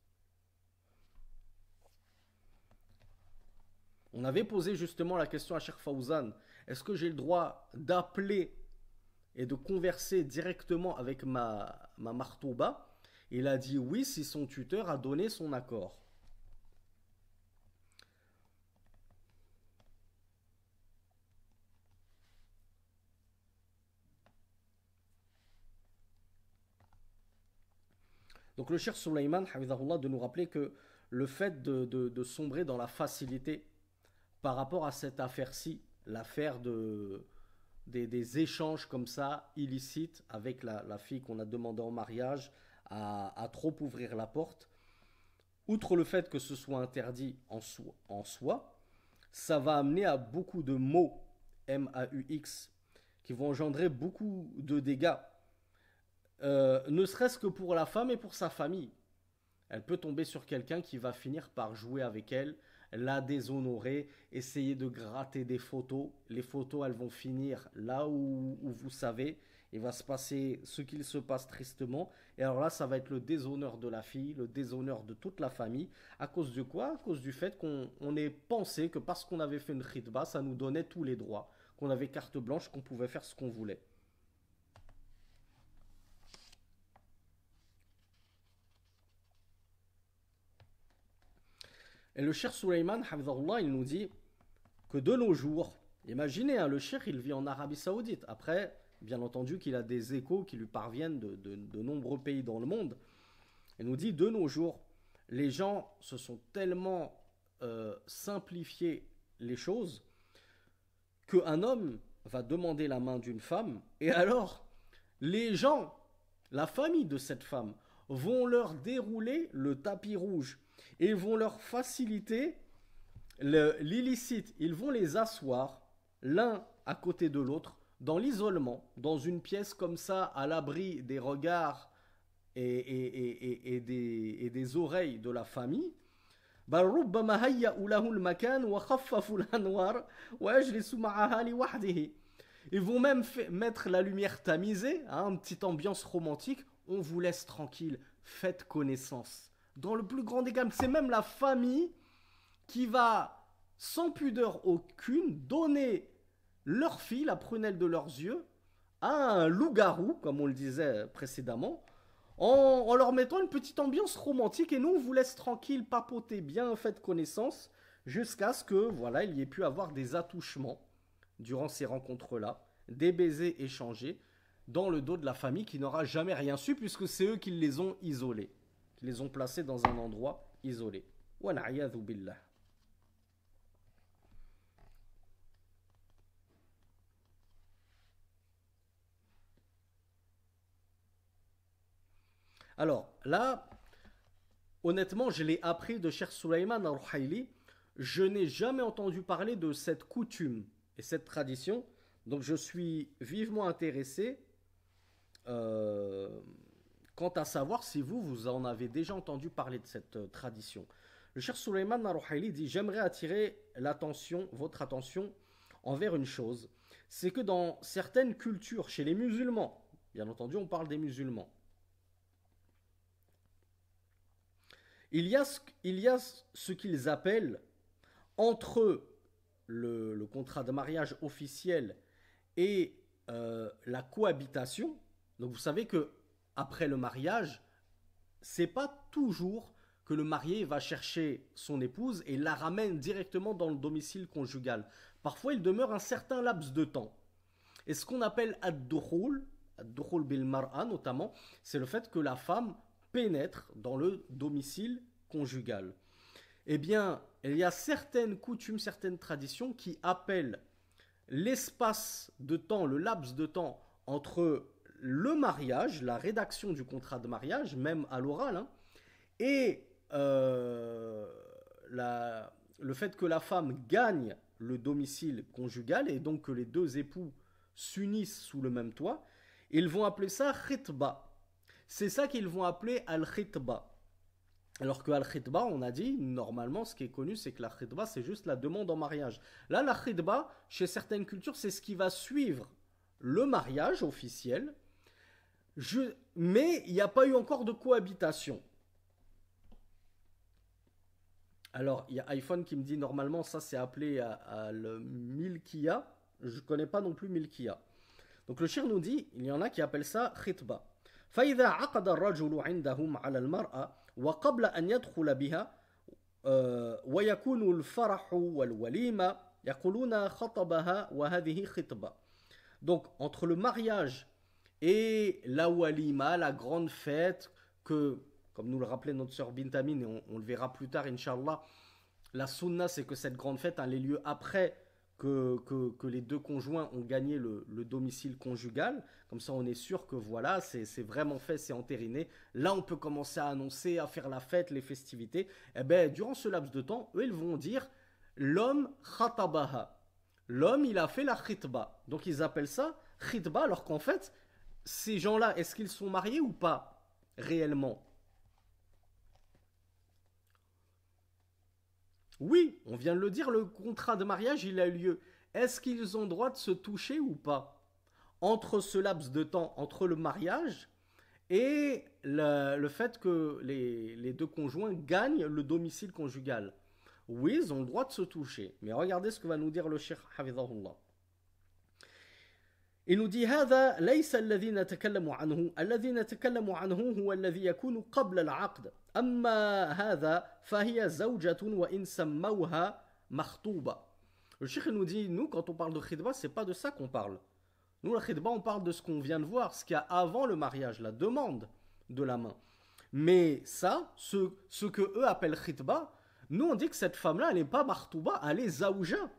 On avait posé justement la question à Cheikh Fawzan, est-ce que j'ai le droit d'appeler et de converser directement avec ma martouba? Il a dit oui si son tuteur a donné son accord. Donc le Cheikh Sulaiman, de nous rappeler que le fait de sombrer dans la facilité par rapport à cette affaire-ci, l'affaire des échanges comme ça, illicites, avec la fille qu'on a demandé en mariage, à trop ouvrir la porte, outre le fait que ce soit interdit en soi, ça va amener à beaucoup de maux, M-A-U-X, qui vont engendrer beaucoup de dégâts, ne serait-ce que pour la femme et pour sa famille. Elle peut tomber sur quelqu'un qui va finir par jouer avec elle, la déshonorer, essayer de gratter des photos. Les photos, elles vont finir là où vous savez. Il va se passer ce qu'il se passe tristement. Et alors là, ça va être le déshonneur de la fille, le déshonneur de toute la famille. À cause de quoi? À cause du fait qu'on ait pensé que parce qu'on avait fait une khitba, ça nous donnait tous les droits. Qu'on avait carte blanche, qu'on pouvait faire ce qu'on voulait. Et le Cheikh Suleiman, Hafidhahullah, il nous dit que de nos jours, imaginez, hein, le Cheikh, il vit en Arabie Saoudite. Après, bien entendu qu'il a des échos qui lui parviennent de nombreux pays dans le monde. Il nous dit, de nos jours, les gens se sont tellement simplifiés les choses qu'un homme va demander la main d'une femme, et alors, les gens, la famille de cette femme, vont leur dérouler le tapis rouge et vont leur faciliter l'illicite. Ils vont les asseoir l'un à côté de l'autre dans l'isolement, dans une pièce comme ça, à l'abri des regards et des oreilles de la famille. بل ربما هيأوا له المكان وخففوا الأنوار ويجلس معها لوحده. Ils vont même mettre la lumière tamisée, hein, une petite ambiance romantique. On vous laisse tranquille, faites connaissance. Dans le plus grand des calmes, c'est même la famille qui va, sans pudeur aucune, donner leur fille, la prunelle de leurs yeux, à un loup-garou, comme on le disait précédemment, en leur mettant une petite ambiance romantique. Et nous, on vous laisse tranquille, papoter bien, faites connaissance, jusqu'à ce que, voilà, il y ait pu avoir des attouchements durant ces rencontres-là, des baisers échangés dans le dos de la famille qui n'aura jamais rien su puisque c'est eux qui les ont isolés, qui les ont placés dans un endroit isolé. Wal'iyadhu billah. Alors là, honnêtement, je l'ai appris de Cheikh Suleiman al-Ruhaili. Je n'ai jamais entendu parler de cette coutume et cette tradition. Donc je suis vivement intéressé euh, quant à savoir si vous en avez déjà entendu parler de cette tradition. Le Cheikh Suleiman al-Ruhaili dit: j'aimerais attirer votre attention envers une chose. C'est que dans certaines cultures, chez les musulmans, bien entendu on parle des musulmans, il y a ce qu'ils appellent entre le contrat de mariage officiel et la cohabitation. Donc vous savez que après le mariage, c'est pas toujours que le marié va chercher son épouse et la ramène directement dans le domicile conjugal. Parfois, il demeure un certain laps de temps. Et ce qu'on appelle ad-dukhul bil mar'a notamment, c'est le fait que la femme pénètre dans le domicile conjugal. Eh bien, il y a certaines coutumes, certaines traditions qui appellent l'espace de temps, le laps de temps entre le mariage, la rédaction du contrat de mariage, même à l'oral, hein, et le fait que la femme gagne le domicile conjugal et donc que les deux époux s'unissent sous le même toit, ils vont appeler ça khitba. C'est ça qu'ils vont appeler al-khitba. Alors que al-khitba, on a dit, normalement, ce qui est connu, c'est que la khitba, c'est juste la demande en mariage. Là, la khitba, chez certaines cultures, c'est ce qui va suivre le mariage officiel, mais il n'y a pas eu encore de cohabitation. Alors, il y a iPhone qui me dit, normalement, ça, c'est appelé à le milkiya. Je ne connais pas non plus milkiya. Donc, le shir nous dit, il y en a qui appellent ça khitba. فإذا عقد الرجل عندهم على المرأة وقبل أن يدخل بها ويكون الفرح والوليمة يقولون خطبها وهذه خطبة. Donc entre le mariage et la walima, la grande fête que, comme nous le rappelait notre sœur Bintamin, et on le verra plus tard Inch'Allah, la sunna c'est que cette grande fête a les lieu après que les deux conjoints ont gagné le domicile conjugal. Comme ça, on est sûr que voilà, c'est vraiment fait, c'est entériné. Là, on peut commencer à annoncer, à faire la fête, les festivités. Et bien, durant ce laps de temps, eux, ils vont dire l'homme khatabaha. L'homme, il a fait la khitba. Donc, ils appellent ça khitba, alors qu'en fait, ces gens-là, est-ce qu'ils sont mariés ou pas réellement? Oui, on vient de le dire, le contrat de mariage, il a eu lieu. Est-ce qu'ils ont droit de se toucher ou pas? Entre ce laps de temps, entre le mariage et le fait que les deux conjoints gagnent le domicile conjugal. Oui, ils ont le droit de se toucher. Mais regardez ce que va nous dire le cheikh Hafidahullah. Il nous dit هذا ليس الذي نتكلم عنه الذي نتكلم عنه هو الذي يكون قبل العقد أما هذا فهي زوجة وإن سموها مخطوبة. Le cheikh nous dit, nous quand on parle de khidba, c'est pas de ça qu'on parle. Nous la khidba, on parle de ce qu'on vient de voir, ce qu'il y a avant le mariage, la demande de la main. Mais ça, ce que eux appellent khidba, nous on dit que cette femme-là, elle n'est pas martouba, elle est zaouja.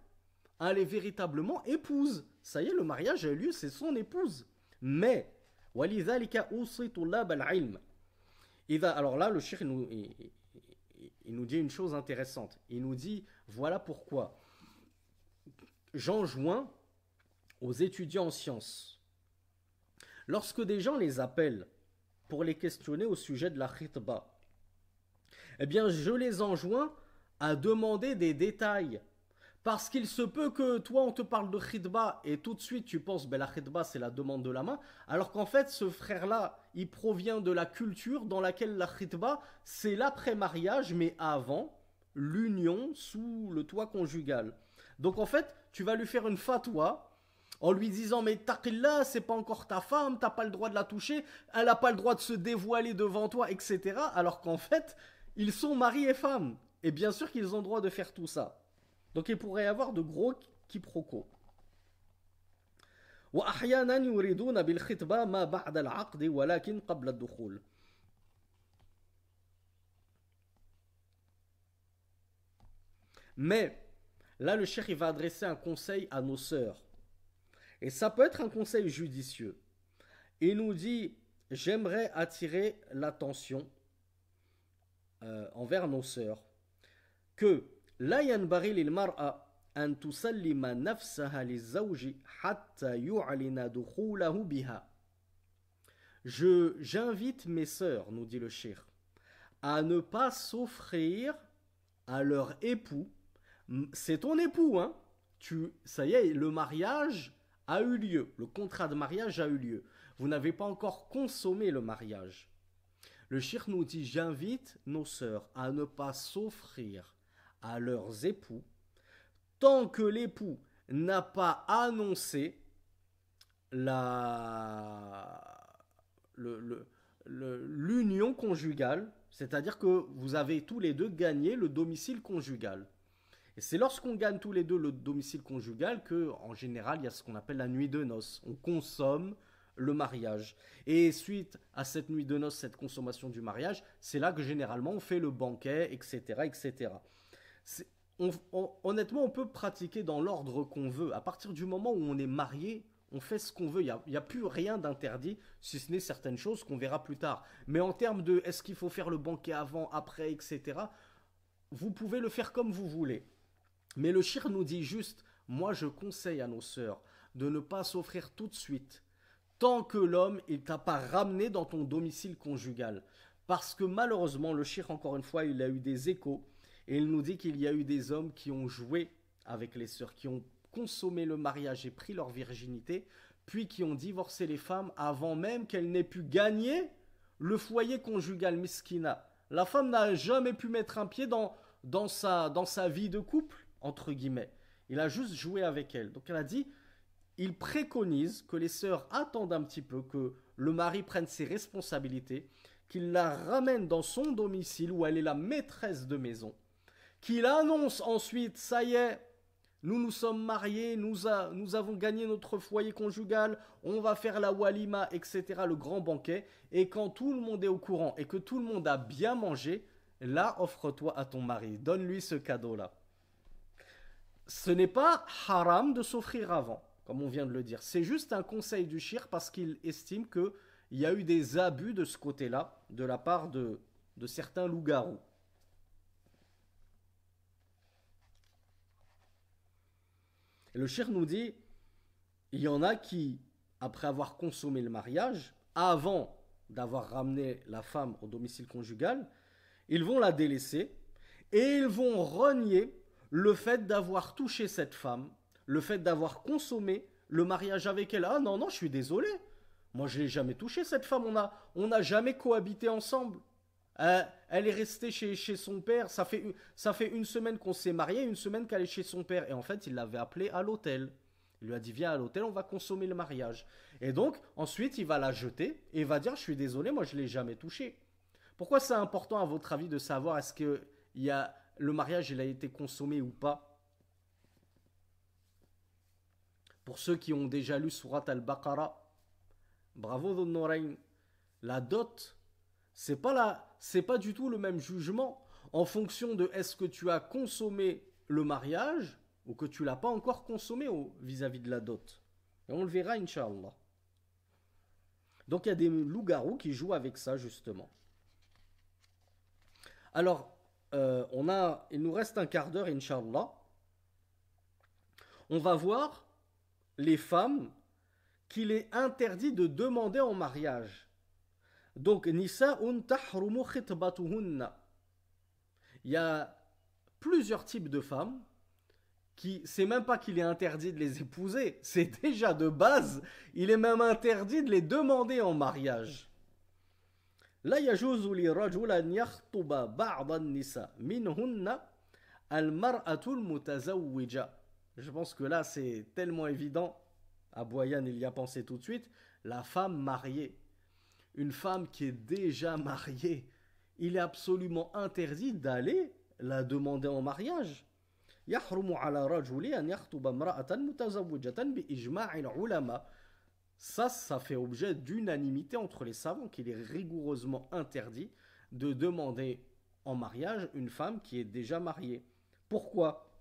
Elle est véritablement épouse. Ça y est, le mariage a eu lieu, c'est son épouse. Mais, وَلِذَلِكَ أُوصِي طُلَّابَ الْعِلْمِ. Alors là, le cheikh il nous dit une chose intéressante. Il nous dit, voilà pourquoi j'enjoins aux étudiants en sciences, lorsque des gens les appellent pour les questionner au sujet de la khitba, eh bien, je les enjoins à demander des détails. Parce qu'il se peut que toi, on te parle de khidba et tout de suite, tu penses, ben, la khidba, c'est la demande de la main. Alors qu'en fait, ce frère-là, il provient de la culture dans laquelle la khidba, c'est l'après-mariage, mais avant l'union sous le toit conjugal. Donc en fait, tu vas lui faire une fatwa en lui disant, mais taqillah, c'est pas encore ta femme, t'as pas le droit de la toucher, elle a pas le droit de se dévoiler devant toi, etc. Alors qu'en fait, ils sont mari et femme. Et bien sûr qu'ils ont le droit de faire tout ça. Donc il pourrait y avoir de gros quiproquos. وأحيانا يريدون بالخطبة ما بعد العقد ولكن قبل الدخول. Mais là le cheikh il va adresser un conseil à nos sœurs. Et ça peut être un conseil judicieux. Il nous dit, j'aimerais attirer l'attention envers nos sœurs que لا ينبغي للمرأة أن تسلم نفسها للزوج حتى يعلن دخوله بها. J'invite mes sœurs, nous dit le cheikh, à ne pas s'offrir à leur époux. C'est ton époux, hein? Ça y est, le mariage a eu lieu, le contrat de mariage a eu lieu. Vous n'avez pas encore consommé le mariage. Le cheikh nous dit, j'invite nos sœurs à ne pas s'offrir à leurs époux tant que l'époux n'a pas annoncé l'union conjugale, c'est-à-dire que vous avez tous les deux gagné le domicile conjugal. Et c'est lorsqu'on gagne tous les deux le domicile conjugal que, en général, il y a ce qu'on appelle la nuit de noces. On consomme le mariage. Et suite à cette nuit de noces, cette consommation du mariage, c'est là que généralement on fait le banquet, etc., etc. Honnêtement, on peut pratiquer dans l'ordre qu'on veut. À partir du moment où on est marié, on fait ce qu'on veut. Il n'y a plus rien d'interdit, si ce n'est certaines choses qu'on verra plus tard. Mais en termes de est-ce qu'il faut faire le banquet avant, après, etc., vous pouvez le faire comme vous voulez. Mais le cheikh nous dit juste, moi je conseille à nos sœurs de ne pas s'offrir tout de suite, tant que l'homme il t'a pas ramené dans ton domicile conjugal. Parce que malheureusement, le cheikh, encore une fois, il a eu des échos. Et il nous dit qu'il y a eu des hommes qui ont joué avec les sœurs, qui ont consommé le mariage et pris leur virginité, puis qui ont divorcé les femmes avant même qu'elles n'aient pu gagner le foyer conjugal miskina. La femme n'a jamais pu mettre un pied dans sa vie de couple, entre guillemets. Il a juste joué avec elle. Donc elle a dit, il préconise que les sœurs attendent un petit peu, que le mari prenne ses responsabilités, qu'il la ramène dans son domicile où elle est la maîtresse de maison, qu'il annonce ensuite, ça y est, nous nous sommes mariés, nous avons gagné notre foyer conjugal, on va faire la walima, etc., le grand banquet, et quand tout le monde est au courant et que tout le monde a bien mangé, là, offre-toi à ton mari, donne-lui ce cadeau-là. ce n'est pas haram de s'offrir avant, comme on vient de le dire. C'est juste un conseil du shir parce qu'il estime qu'il y a eu des abus de ce côté-là, de la part de certains loups-garous. Et le shir nous dit, il y en a qui, après avoir consommé le mariage, avant d'avoir ramené la femme au domicile conjugal, ils vont la délaisser et ils vont renier le fait d'avoir touché cette femme, le fait d'avoir consommé le mariage avec elle. Ah non, non, je suis désolé. Moi, je l'ai jamais touché cette femme. On n'a jamais cohabité ensemble. Elle est restée chez son père. Ça fait une semaine qu'on s'est mariés, une semaine qu'elle est chez son père. Et en fait, il l'avait appelée à l'hôtel. Il lui a dit, viens à l'hôtel, on va consommer le mariage. Et donc, ensuite, il va la jeter et il va dire, je suis désolé, moi, je ne l'ai jamais touchée. Pourquoi c'est important, à votre avis, de savoir est-ce que le mariage il a été consommé ou pas? Pour ceux qui ont déjà lu Surat al-Baqarah, bravo Dhul Nourayn, la dot, c'est pas du tout le même jugement en fonction de est-ce que tu as consommé le mariage ou que tu l'as pas encore consommé vis-à-vis de la dot. Et on le verra, Inch'Allah. Donc il y a des loups-garous qui jouent avec ça, justement. Alors, il nous reste un quart d'heure, Inch'Allah. On va voir les femmes qu'il est interdit de demander en mariage. Donc, Nisa'un tahrumu khitbatuhunna. Il y a plusieurs types de femmes c'est même pas qu'il est interdit de les épouser, c'est déjà de base, il est même interdit de les demander en mariage. لا يجوز لرجل أن يخطب بعض النساء منهن المرأة المتزوجة. Je pense que là c'est tellement évident. Abou Ayyan il y a pensé tout de suite. La femme mariée, une femme qui est déjà mariée, il est absolument interdit d'aller la demander en mariage. يحرم على رجل أن يخطب امرأة متزوجة بإجماع العلماء. Ça fait objet d'unanimité entre les savants qu'il est rigoureusement interdit de demander en mariage une femme qui est déjà mariée. Pourquoi?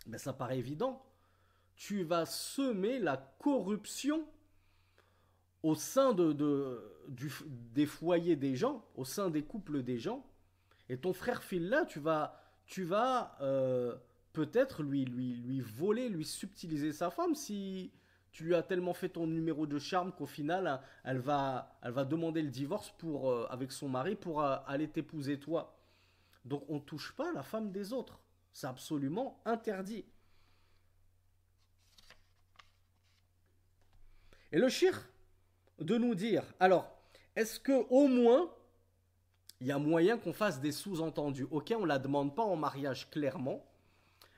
Ben ça paraît évident. Tu vas semer la corruption au sein des foyers des gens, au sein des couples des gens. Et ton frère Phil-là, tu vas peut-être lui voler, lui subtiliser sa femme si tu lui as tellement fait ton numéro de charme qu'au final, elle va demander le divorce avec son mari pour aller t'épouser toi. Donc on ne touche pas la femme des autres. C'est absolument interdit. Et le shir de nous dire, alors, est-ce que au moins il y a moyen qu'on fasse des sous-entendus? Ok, on ne la demande pas en mariage clairement,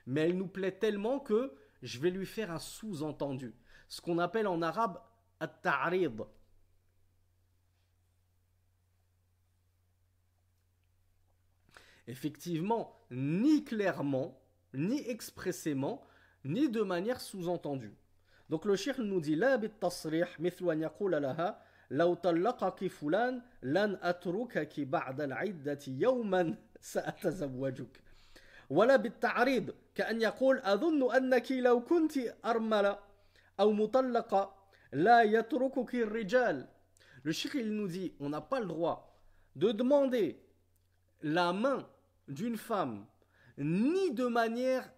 mais elle nous plaît tellement que je vais lui faire un sous-entendu. Ce qu'on appelle en arabe at-ta'rid. Effectivement, ni clairement, ni expressément, ni de manière sous-entendue. Donc le shir nous dit la bit-tasrih mithlu an yaqula laha لو طلقك فلان لن أتركك بعد العدة يوما سأتزوجك ولا بالتعريض كأن يقول أظن أنك لو كنت أرملة أو مطلقة لا يتركك الرجال. Le shir il nous dit on n'a pas le droit de demander la main d'une femme ni de manière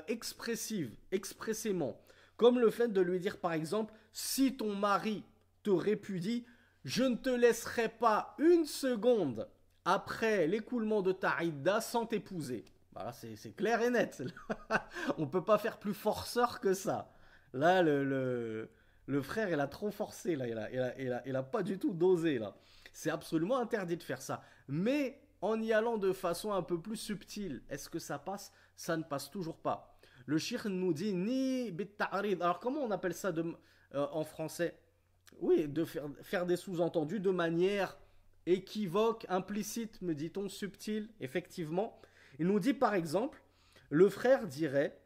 expressive, expressément, comme le fait de lui dire par exemple si ton mari te répudie, je ne te laisserai pas une seconde après l'écoulement de ta idda sans t'épouser. Voilà, c'est clair et net. On ne peut pas faire plus forceur que ça. Là, le frère, il a trop forcé. Là. Il a pas du tout dosé. Là. C'est absolument interdit de faire ça. Mais en y allant de façon un peu plus subtile, est-ce que ça passe? Ça ne passe toujours pas. Le shir nous dit ni bit-ta'rid. Alors comment on appelle ça en français? Oui, de faire des sous-entendus de manière équivoque, implicite, me dit-on, subtile, effectivement. Il nous dit par exemple, le frère dirait,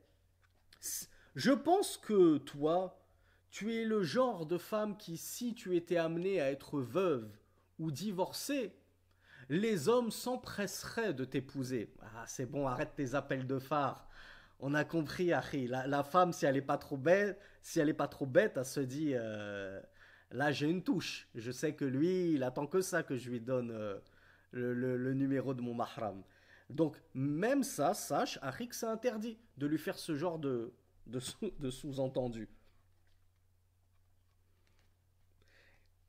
je pense que toi, tu es le genre de femme qui, si tu étais amenée à être veuve ou divorcée, les hommes s'empresseraient de t'épouser. Ah, c'est bon, arrête tes appels de phare. On a compris, Harry. La femme, si elle est pas trop bête, elle se dit là, j'ai une touche. Je sais que lui, il attend que ça que je lui donne le numéro de mon mahram. Donc, même ça, sache, Harry, que c'est interdit de lui faire ce genre de sous-entendu.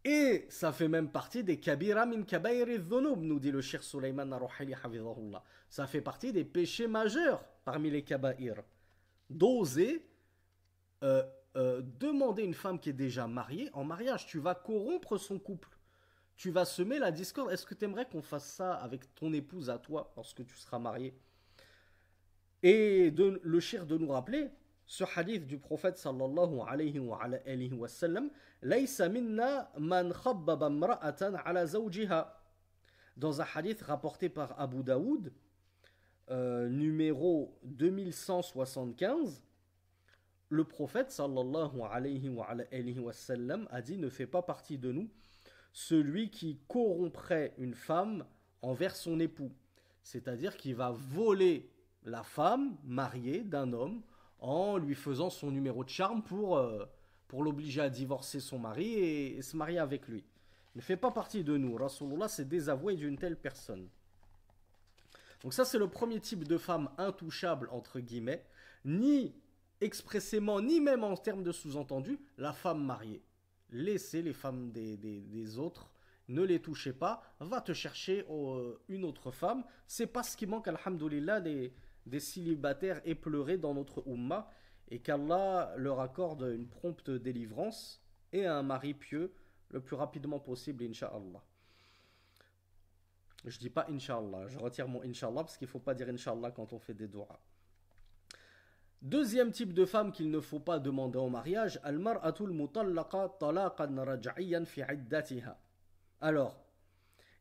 Et ça fait même partie des kabira min kabairi dhunub, nous dit le Cheikh Sulaiman Narouhili hafidhahullah. Ça fait partie des péchés majeurs parmi les kabair. D'oser demander une femme qui est déjà mariée en mariage. Tu vas corrompre son couple. Tu vas semer la discorde. Est-ce que tu aimerais qu'on fasse ça avec ton épouse à toi lorsque tu seras marié? Et le shir de nous rappeler ce hadith du prophète sallallahu alayhi wa sallam, laysa minna man khabbaba imra'atan ala zawjiha. Dans un hadith rapporté par Abu Daoud, numéro 2175, le prophète sallallahu alayhi wa sallam a dit: ne fait pas partie de nous celui qui corromprait une femme envers son époux, c'est-à-dire qui va voler la femme mariée d'un homme en lui faisant son numéro de charme pour l'obliger à divorcer son mari et se marier avec lui. Il ne fait pas partie de nous. Rasulullah s'est désavoué d'une telle personne. Donc ça, c'est le premier type de femme intouchable, entre guillemets, ni expressément, ni même en termes de sous-entendu, la femme mariée. Laissez les femmes des autres, ne les touchez pas, va te chercher une autre femme. C'est pas ce qui manque, alhamdoulilah, des célibataires éplorés dans notre Ummah, et qu'Allah leur accorde une prompte délivrance et un mari pieux le plus rapidement possible, Inch'Allah. Je dis pas Inch'Allah, je retire mon Inch'Allah parce qu'il ne faut pas dire Inch'Allah quand on fait des doigts. Deuxième type de femme qu'il ne faut pas demander en mariage, al-mar'atul mutallaqa talaqan raj'iyan fi iddatiha. Alors,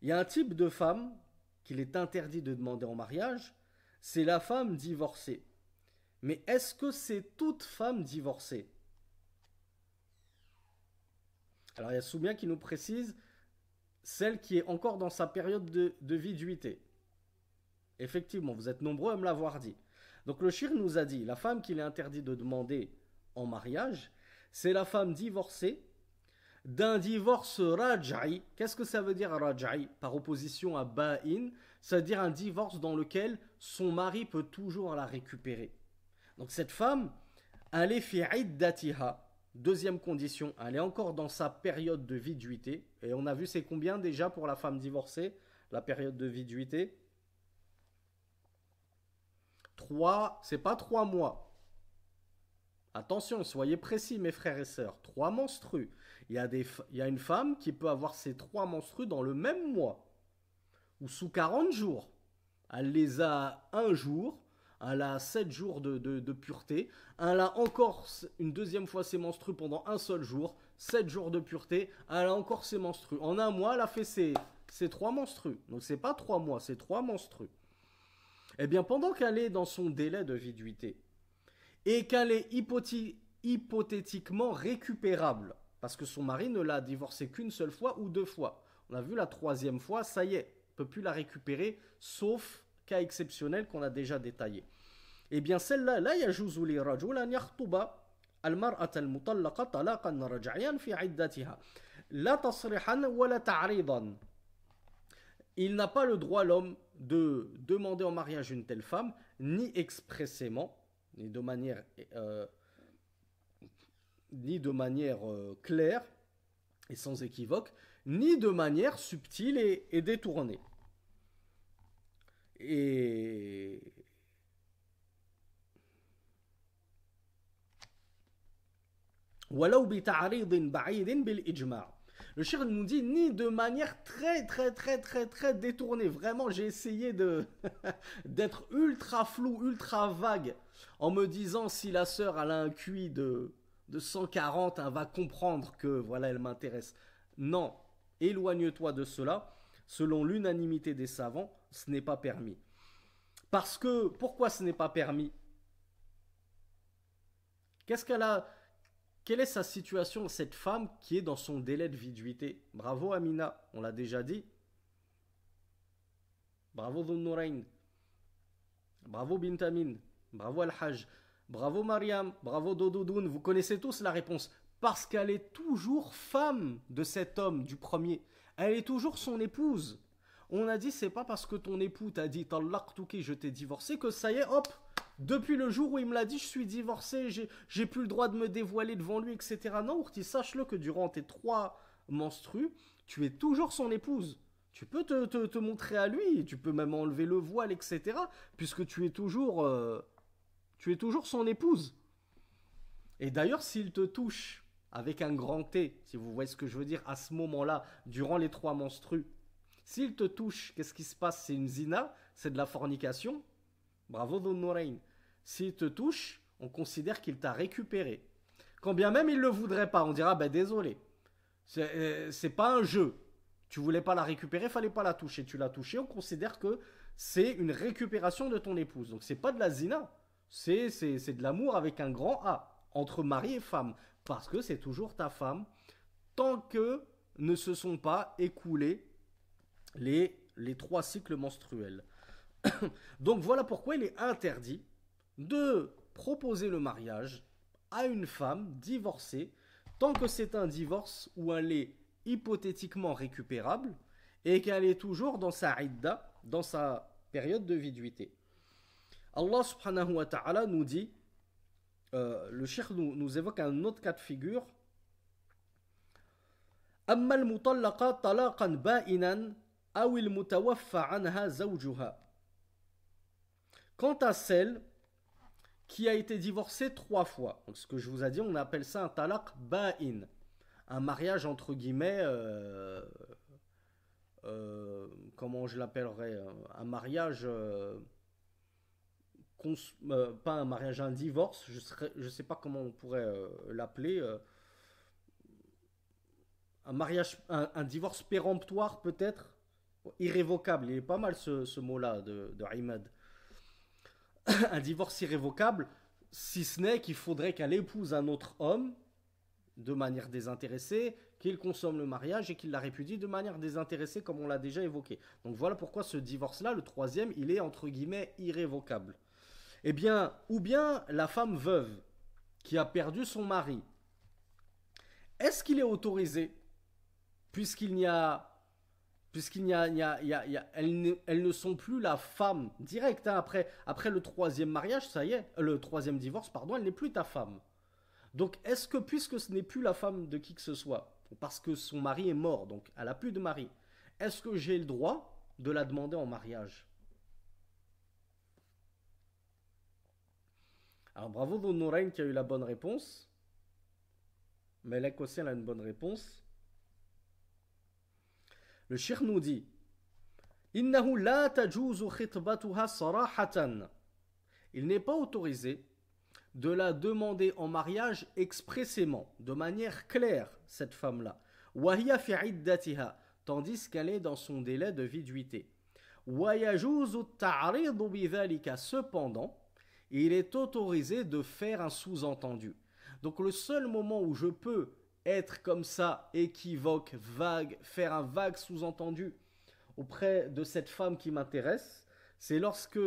il y a un type de femme qu'il est interdit de demander en mariage, c'est la femme divorcée. Mais est-ce que c'est toute femme divorcée? Alors il y a Soubien qui nous précise celle qui est encore dans sa période de viduité. Effectivement, vous êtes nombreux à me l'avoir dit. Donc le shir nous a dit, la femme qu'il est interdit de demander en mariage, c'est la femme divorcée d'un divorce raj'i. Qu'est-ce que ça veut dire raj'i? Par opposition à ba'in, ça veut dire un divorce dans lequel son mari peut toujours la récupérer. Donc cette femme, elle est fi iddatiha. Deuxième condition, elle est encore dans sa période de viduité. Et on a vu c'est combien déjà pour la femme divorcée, la période de viduité? 3, c'est pas 3 mois. Attention, soyez précis mes frères et sœurs. 3 menstrues. Il y a une femme qui peut avoir ces 3 menstrues dans le même mois. Ou sous 40 jours. Elle les a un jour. Elle a 7 jours de pureté. Elle a encore une deuxième fois ses menstrues pendant un seul jour. 7 jours de pureté. Elle a encore ses menstrues. En un mois, elle a fait ses 3 menstrues. Donc c'est pas 3 mois, c'est 3 menstrues. Eh bien, pendant qu'elle est dans son délai de viduité et qu'elle est hypothétiquement récupérable, parce que son mari ne l'a divorcée qu'une seule fois ou 2 fois. On a vu la 3e fois, ça y est, ne peut plus la récupérer, sauf cas exceptionnel qu'on a déjà détaillé. Eh bien, celle-là, la yajuzu li rajul an yakhtuba al-mar'ata al-mutallaqa talaqan raj'iyan fi iddatiha. La tasrihan wa la ta'ridan. Il n'a pas le droit, l'homme, de demander en mariage une telle femme, ni expressément, ni de manière claire et sans équivoque, ni de manière subtile et détournée. Et le shir nous dit ni de manière très détournée. Vraiment, j'ai essayé d'être ultra flou, ultra vague, en me disant si la sœur elle a un QI de 140, elle va comprendre que voilà, elle m'intéresse. Non, éloigne-toi de cela. Selon l'unanimité des savants, ce n'est pas permis. Parce que, pourquoi ce n'est pas permis? Qu'est-ce qu'elle a? Quelle est sa situation, cette femme qui est dans son délai de viduité? Bravo Amina, on l'a déjà dit. Bravo Dhun Nourayn. Bravo Bintamin. Bravo Al-Hajj. Bravo Mariam. Bravo Dododoun. Vous connaissez tous la réponse. Parce qu'elle est toujours femme de cet homme, du premier. Elle est toujours son épouse. On a dit, c'est pas parce que ton époux t'a dit Tallaqtuki, je t'ai divorcé, que ça y est, hop, depuis le jour où il me l'a dit, je suis divorcé, j'ai plus le droit de me dévoiler devant lui, etc. Non, Ourti, sache-le que durant tes 3 menstrues, tu es toujours son épouse. Tu peux te montrer à lui, tu peux même enlever le voile, etc. Puisque tu es toujours son épouse. Et d'ailleurs, s'il te touche avec un grand T, si vous voyez ce que je veux dire, à ce moment-là, durant les 3 menstrues, s'il te touche, qu'est-ce qui se passe? C'est une zina, c'est de la fornication. Bravo Dhun Nourayn. S'il te touche, on considère qu'il t'a récupéré. Quand bien même il ne le voudrait pas, on dira, ben désolé, c'est pas un jeu. Tu voulais pas la récupérer, fallait pas la toucher. Tu l'as touchée, on considère que c'est une récupération de ton épouse. Donc c'est pas de la zina, c'est de l'amour avec un grand A, entre mari et femme. Parce que c'est toujours ta femme, tant que ne se sont pas écoulés les 3 cycles menstruels. Donc voilà pourquoi il est interdit de proposer le mariage à une femme divorcée tant que c'est un divorce où elle est hypothétiquement récupérable et qu'elle est toujours dans sa idda, dans sa période de viduité. Allah subhanahu wa ta'ala nous dit, le cheikh nous évoque un autre cas de figure. أما المطلقة طلاقا بائنا أو المتوفى عنها زوجها. Quant à celle qui a été divorcée 3 fois, donc ce que je vous ai dit, on appelle ça un talaq ba'in, un mariage entre guillemets, comment je l'appellerais, un mariage, pas un mariage, un divorce, je sais pas comment on pourrait l'appeler, un mariage, un divorce péremptoire peut-être, irrévocable, il est pas mal ce mot-là de Imad. Un divorce irrévocable, si ce n'est qu'il faudrait qu'elle épouse un autre homme de manière désintéressée, qu'il consomme le mariage et qu'il la répudie de manière désintéressée comme on l'a déjà évoqué. Donc voilà pourquoi ce divorce-là, le 3e, il est entre guillemets irrévocable. Eh bien, ou bien la femme veuve qui a perdu son mari, est-ce qu'il est autorisé, puisqu'il n'y a elles ne sont plus la femme directe, hein. Après le 3e mariage, ça y est, le 3e divorce, pardon, elle n'est plus ta femme. Donc est-ce que, puisque ce n'est plus la femme de qui que ce soit, parce que son mari est mort, donc elle n'a plus de mari, est-ce que j'ai le droit de la demander en mariage? Alors bravo Dhun Nourayn qui a eu la bonne réponse. Melek aussi elle a une bonne réponse. Le cheikh nous dit إنه لا تجوز خطبتها صراحة. Il n'est pas autorisé de la demander en mariage expressément, de manière claire, cette femme-là. وهي في عدتها, tandis qu'elle est dans son délai de viduité. ويجوز التعريض بذلك. Cependant, il est autorisé de faire un sous-entendu. Donc le seul moment où je peux être comme ça, équivoque, vague, faire un vague sous-entendu auprès de cette femme qui m'intéresse, c'est lorsque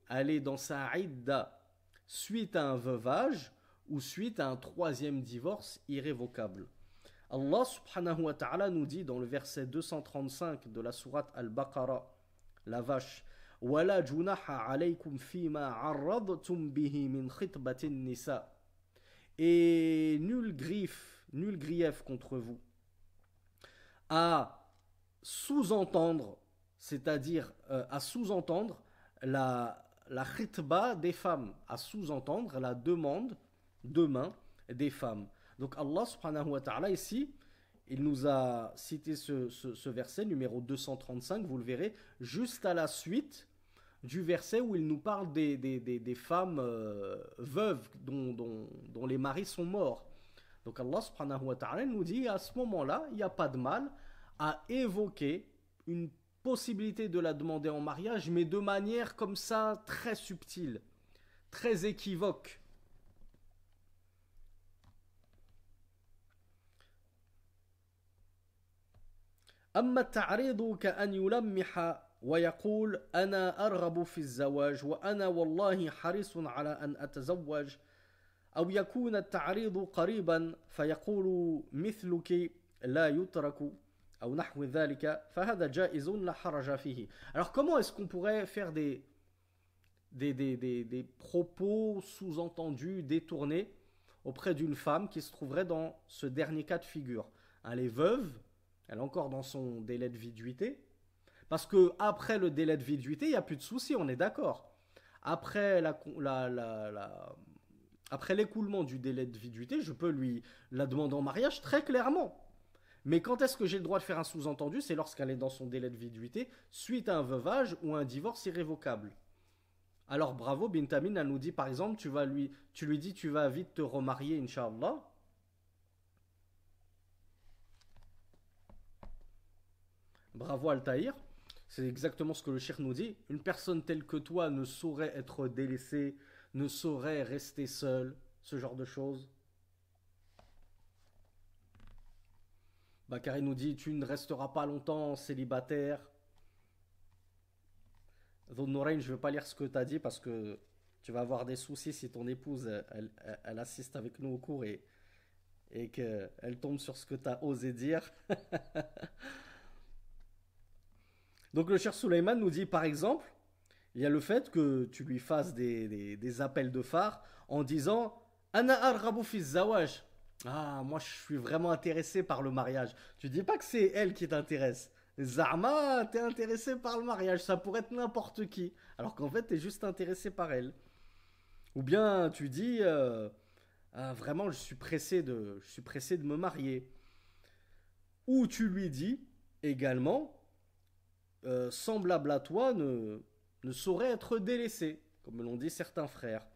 elle est dans sa idda suite à un veuvage ou suite à un 3e divorce irrévocable. Allah subhanahu wa ta'ala nous dit dans le verset 235 de la sourate Al-Baqarah, la vache, وَلَا جُنَاحَ عَلَيْكُمْ فِي مَا عَرَّضْتُمْ بِهِ مِنْ خِطْبَةِ النِّسَاءِ. Et nul grief contre vous à sous-entendre, c'est-à-dire à sous-entendre la khitba des femmes, à sous-entendre la demande de main des femmes. Donc Allah subhanahu wa ta'ala ici, il nous a cité ce verset numéro 235, vous le verrez, juste à la suite du verset où il nous parle des femmes veuves dont les maris sont morts. Donc Allah subhanahu wa ta'ala nous dit à ce moment-là, il n'y a pas de mal à évoquer une possibilité de la demander en mariage, mais de manière comme ça très subtile, très équivoque. أما التعريض كأن يلمح ويقول أنا أرغب في الزواج وأنا والله حريص على أن أتزوج أو يكون التعريض قريبا فيقول مثلك لا يترك أو نحو ذلك فهذا جائز لا حرج فيه. Alors comment est-ce qu'on pourrait faire des propos sous-entendus, détournés auprès d'une femme qui se trouverait dans ce dernier cas de figure? Elle est veuve, elle est encore dans son délai de viduité, parce que après le délai de viduité, il n'y a plus de souci, on est d'accord. Après après l'écoulement du délai de viduité, je peux lui la demander en mariage très clairement. Mais quand est-ce que j'ai le droit de faire un sous-entendu? C'est lorsqu'elle est dans son délai de viduité, suite à un veuvage ou un divorce irrévocable. Alors bravo, Bintamin, elle nous dit par exemple, tu lui dis tu vas vite te remarier, Inch'Allah. Bravo Altaïr, c'est exactement ce que le cheikh nous dit. Une personne telle que toi ne saurait être délaissée, ne saurait rester seule, ce genre de choses. Bakary nous dit tu ne resteras pas longtemps célibataire. Nourain, je ne vais pas lire ce que tu as dit parce que tu vas avoir des soucis si ton épouse elle assiste avec nous au cours et qu'elle tombe sur ce que tu as osé dire. Donc le cher Suleiman nous dit par exemple, il y a le fait que tu lui fasses des appels de phare en disant Ana arghabu fi zawaj. Ah, moi je suis vraiment intéressé par le mariage. Tu dis pas que c'est elle qui t'intéresse. Zama, t'es intéressé par le mariage, ça pourrait être n'importe qui. Alors qu'en fait, t'es juste intéressé par elle. Ou bien tu dis ah, vraiment, je suis pressé de me marier. Ou tu lui dis également semblable à toi ne saurait être délaissé, comme l'ont dit certains frères.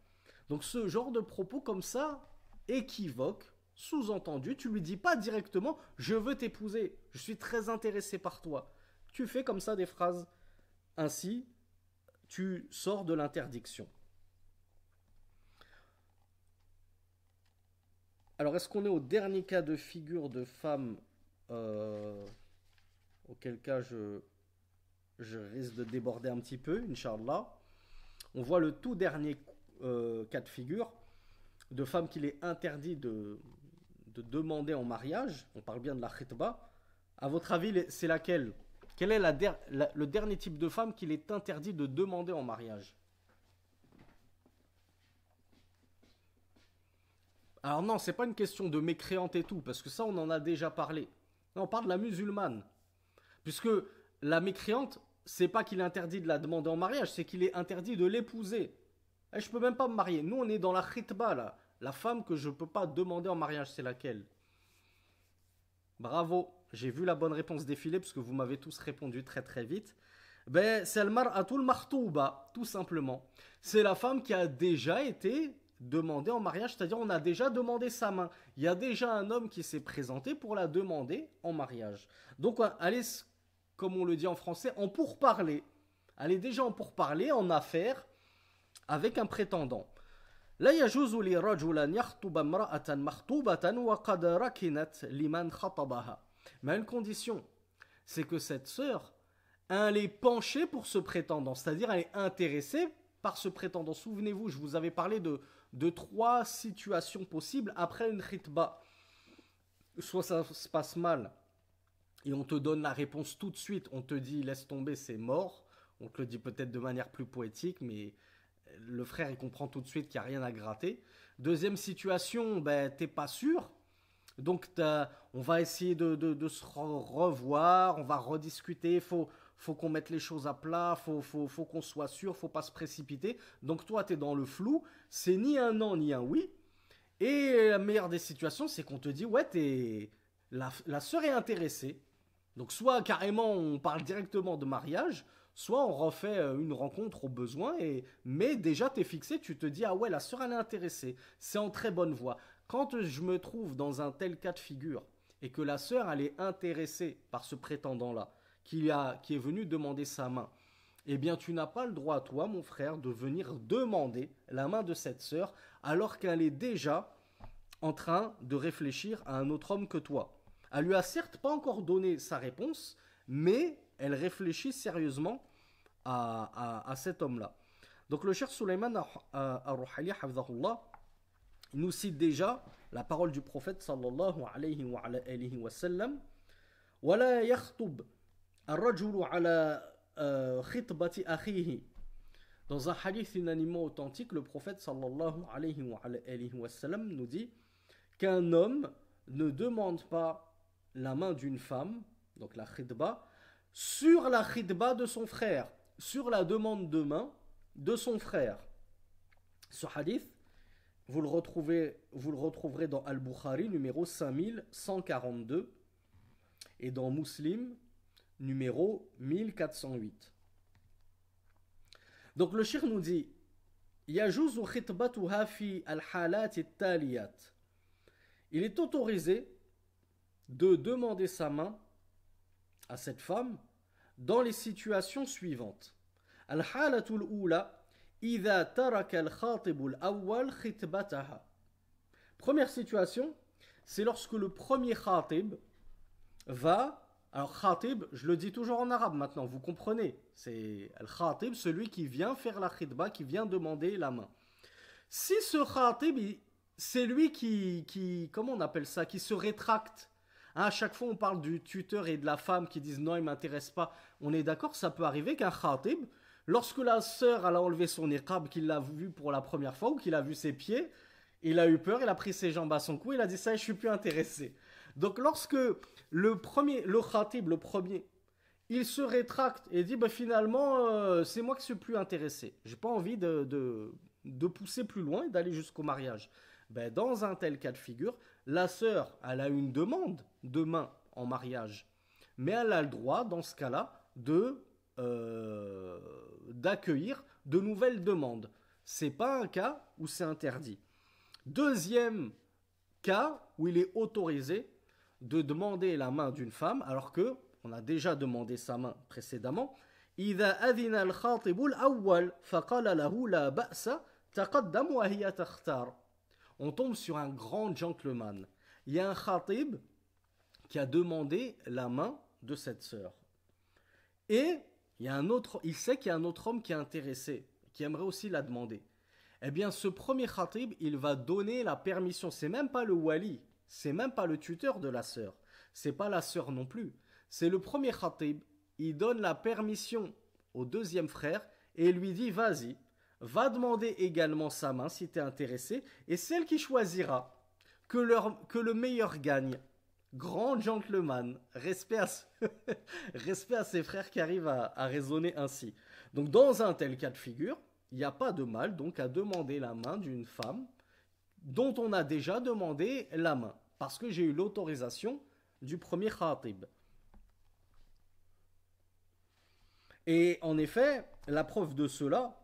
Donc ce genre de propos comme ça, équivoque, sous-entendu, tu lui dis pas directement je veux t'épouser, je suis très intéressé par toi. Tu fais comme ça des phrases. Ainsi, tu sors de l'interdiction. Alors, est-ce qu'on est au dernier cas de figure de femme auquel cas je risque de déborder un petit peu, Inch'Allah. On voit le tout dernier cas de figure de femme qu'il est interdit de demander en mariage. On parle bien de la khitba. À votre avis, c'est laquelle? Quel est le dernier type de femme qu'il est interdit de demander en mariage? Alors non, c'est pas une question de mécréante et tout, parce que ça, on en a déjà parlé. Non, on parle de la musulmane. Puisque la mécréante, c'est pas qu'il est interdit de la demander en mariage, c'est qu'il est interdit de l'épouser. Et je peux même pas me marier. Nous, on est dans la khitba, là. La femme que je peux pas demander en mariage, c'est laquelle? Bravo, j'ai vu la bonne réponse défiler, parce que vous m'avez tous répondu très très vite. Ben, c'est le mar'atul makhtouba, tout simplement. C'est la femme qui a déjà été demandée en mariage, c'est-à-dire on a déjà demandé sa main. Il y a déjà un homme qui s'est présenté pour la demander en mariage. Donc, allez, comme on le dit en français, en pourparler. Elle est déjà en pourparler, en affaire, avec un prétendant. لا يجوز لرجل أن يخطب امرأة مخطوبة وقد ركنت لمن خطبها. Mais à une condition, c'est que cette sœur, elle est penchée pour ce prétendant, c'est-à-dire elle est intéressée par ce prétendant. Souvenez-vous, je vous avais parlé de 3 situations possibles après une khitba. Soit ça se passe mal et on te donne la réponse tout de suite, on te dit laisse tomber, c'est mort. On te le dit peut-être de manière plus poétique, mais le frère il comprend tout de suite qu'il n'y a rien à gratter. Deuxième situation, ben, t'es pas sûr. Donc on va essayer de se revoir, on va rediscuter, faut qu'on mette les choses à plat, faut qu'on soit sûr, faut pas se précipiter. Donc toi, tu es dans le flou, c'est ni un non ni un oui. Et la meilleure des situations, c'est qu'on te dit, ouais, la sœur est intéressée. Donc soit carrément on parle directement de mariage, soit on refait une rencontre au besoin, mais déjà tu es fixé, tu te dis, ah ouais, la sœur elle est intéressée, c'est en très bonne voie. Quand je me trouve dans un tel cas de figure, et que la sœur elle est intéressée par ce prétendant-là, qui est venu demander sa main, eh bien tu n'as pas le droit, toi mon frère, de venir demander la main de cette sœur, alors qu'elle est déjà en train de réfléchir à un autre homme que toi. Elle lui a certes pas encore donné sa réponse, mais elle réfléchit sérieusement à cet homme-là. Donc le Cheikh Sulayman al-Ruhayli, hafidhahullah, il nous cite déjà la parole du prophète sallallahu alayhi wa sallam. ولا يخطب الرجل على خطبة أخيه. Dans un hadith unanimement authentique, le prophète sallallahu alayhi wa sallam nous dit qu'un homme ne demande pas la main d'une femme, donc la khidba, sur la khidba de son frère, sur la demande de main de son frère. Ce hadith, vous le retrouverez dans Al-Bukhari, numéro 5142, et dans Muslim, numéro 1408. Donc le cheikh nous dit يجوز خطبتها في الحالات التاليات. Il est autorisé de demander sa main à cette femme dans les situations suivantes. الحالة الأولى إذا ترك الخاطب الأول خطبتها. Première situation, c'est lorsque le premier khatib va. Alors khatib, je le dis toujours en arabe maintenant, vous comprenez. C'est al-khatib, celui qui vient faire la khidba, qui vient demander la main. Si ce khatib, c'est lui qui, comment on appelle ça, qui se rétracte. Hein, à chaque fois on parle du tuteur et de la femme qui disent non, il ne m'intéresse pas. On est d'accord, ça peut arriver qu'un khatib, lorsque la sœur a enlevé son niqab, qu'il l'a vu pour la première fois ou qu'il a vu ses pieds, il a eu peur, il a pris ses jambes à son cou, il a dit ça, je suis plus intéressé. Donc lorsque le khatib, le premier, il se rétracte et dit bah, finalement c'est moi qui suis plus intéressé, j'ai pas envie de pousser plus loin et d'aller jusqu'au mariage. Ben, dans un tel cas de figure, la sœur, elle a une demande de main en mariage, mais elle a le droit dans ce cas-là d'accueillir de nouvelles demandes. C'est pas un cas où c'est interdit. Deuxième cas où il est autorisé de demander la main d'une femme alors que on a déjà demandé sa main précédemment. إذا أذن الخاطب الأول فقال له لا بأس تقدم وهي تختار. On tombe sur un grand gentleman. Il y a un khatib qui a demandé la main de cette sœur. Et il sait qu'il y a un autre homme qui est intéressé, qui aimerait aussi la demander. Eh bien, ce premier khatib, il va donner la permission. C'est même pas le wali, c'est même pas le tuteur de la sœur, c'est pas la sœur non plus. C'est le premier khatib, il donne la permission au deuxième frère et lui dit vas-y, va demander également sa main si tu es intéressé et celle qui choisira, que le meilleur gagne. Grand gentleman, respect à ses frères qui arrivent à raisonner ainsi. Donc dans un tel cas de figure, il n'y a pas de mal donc à demander la main d'une femme dont on a déjà demandé la main, parce que j'ai eu l'autorisation du premier khatib. Et en effet, la preuve de cela,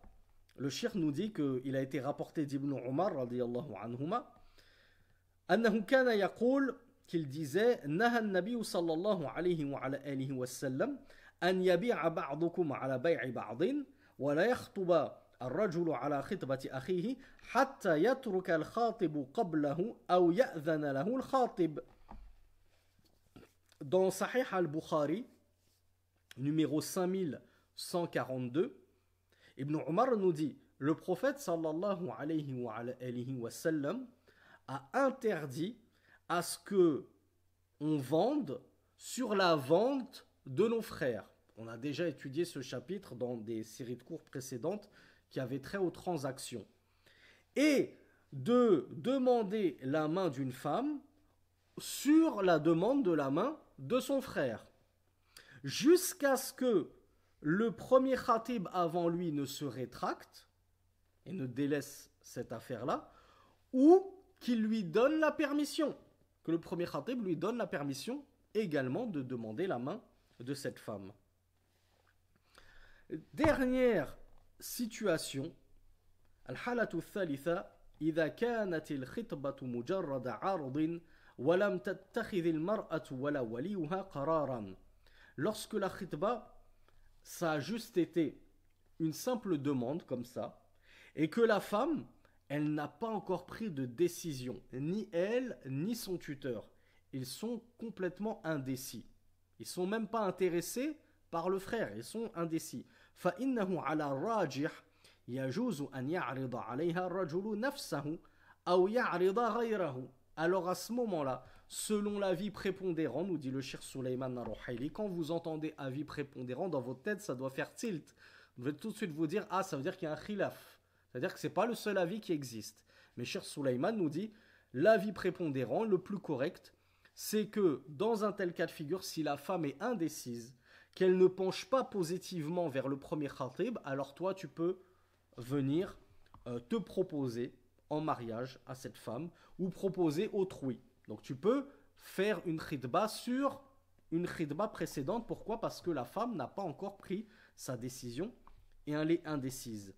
le cheikh nous dit qu'il a été rapporté d'Ibn Omar radiyallahu anhuma, annahu kana yaqul, qu'il disait naha an-nabiy sallallahu alayhi wa sallam an yabi'a ba'dukum ala bay'i ba'din wa la yakhtuba الرجل على خطبة أخيه حتى يترك الخاطب قبله أو يأذن له الخاطب. Dans Sahih al-Bukhari, numéro 5142, Ibn Omar nous dit le prophète sallallahu alayhi wa sallam a interdit à ce que on vende sur la vente de nos frères. On a déjà étudié ce chapitre dans des séries de cours précédentes qui avaient trait aux transactions. Et de demander la main d'une femme sur la demande de la main de son frère. Jusqu'à ce que le premier khatib avant lui ne se rétracte et ne délaisse cette affaire-là, ou qu'il lui donne la permission, que le premier khatib lui donne la permission également de demander la main de cette femme. Dernière situation, الحالة الثالثة إذا كانت الخطبة مجرد عرض ولم تتخذ المرأة ولا وليها قرارا. Lorsque la khitba, ça a juste été une simple demande comme ça, et que la femme, elle n'a pas encore pris de décision, ni elle, ni son tuteur. Ils sont complètement indécis. Ils ne sont même pas intéressés par le frère, ils sont indécis. فإنه على الراجح يجوز أن يعرض عليها الرجل نفسه أو يعرض غيره. Alors à ce moment-là, selon l'avis prépondérant, nous dit le Cheikh Souleymane Narouhaili, quand vous entendez avis prépondérant, dans votre tête, ça doit faire tilt. Vous devez tout de suite vous dire, ah, ça veut dire qu'il y a un khilaf. C'est-à-dire que ce n'est pas le seul avis qui existe. Mais Cheikh Souleymane nous dit, l'avis prépondérant, le plus correct, c'est que dans un tel cas de figure, si la femme est indécise, qu'elle ne penche pas positivement vers le premier khatib, alors toi, tu peux venir te proposer en mariage à cette femme ou proposer autrui. Donc tu peux faire une khidba sur une khidba précédente. Pourquoi? Parce que la femme n'a pas encore pris sa décision et elle est indécise.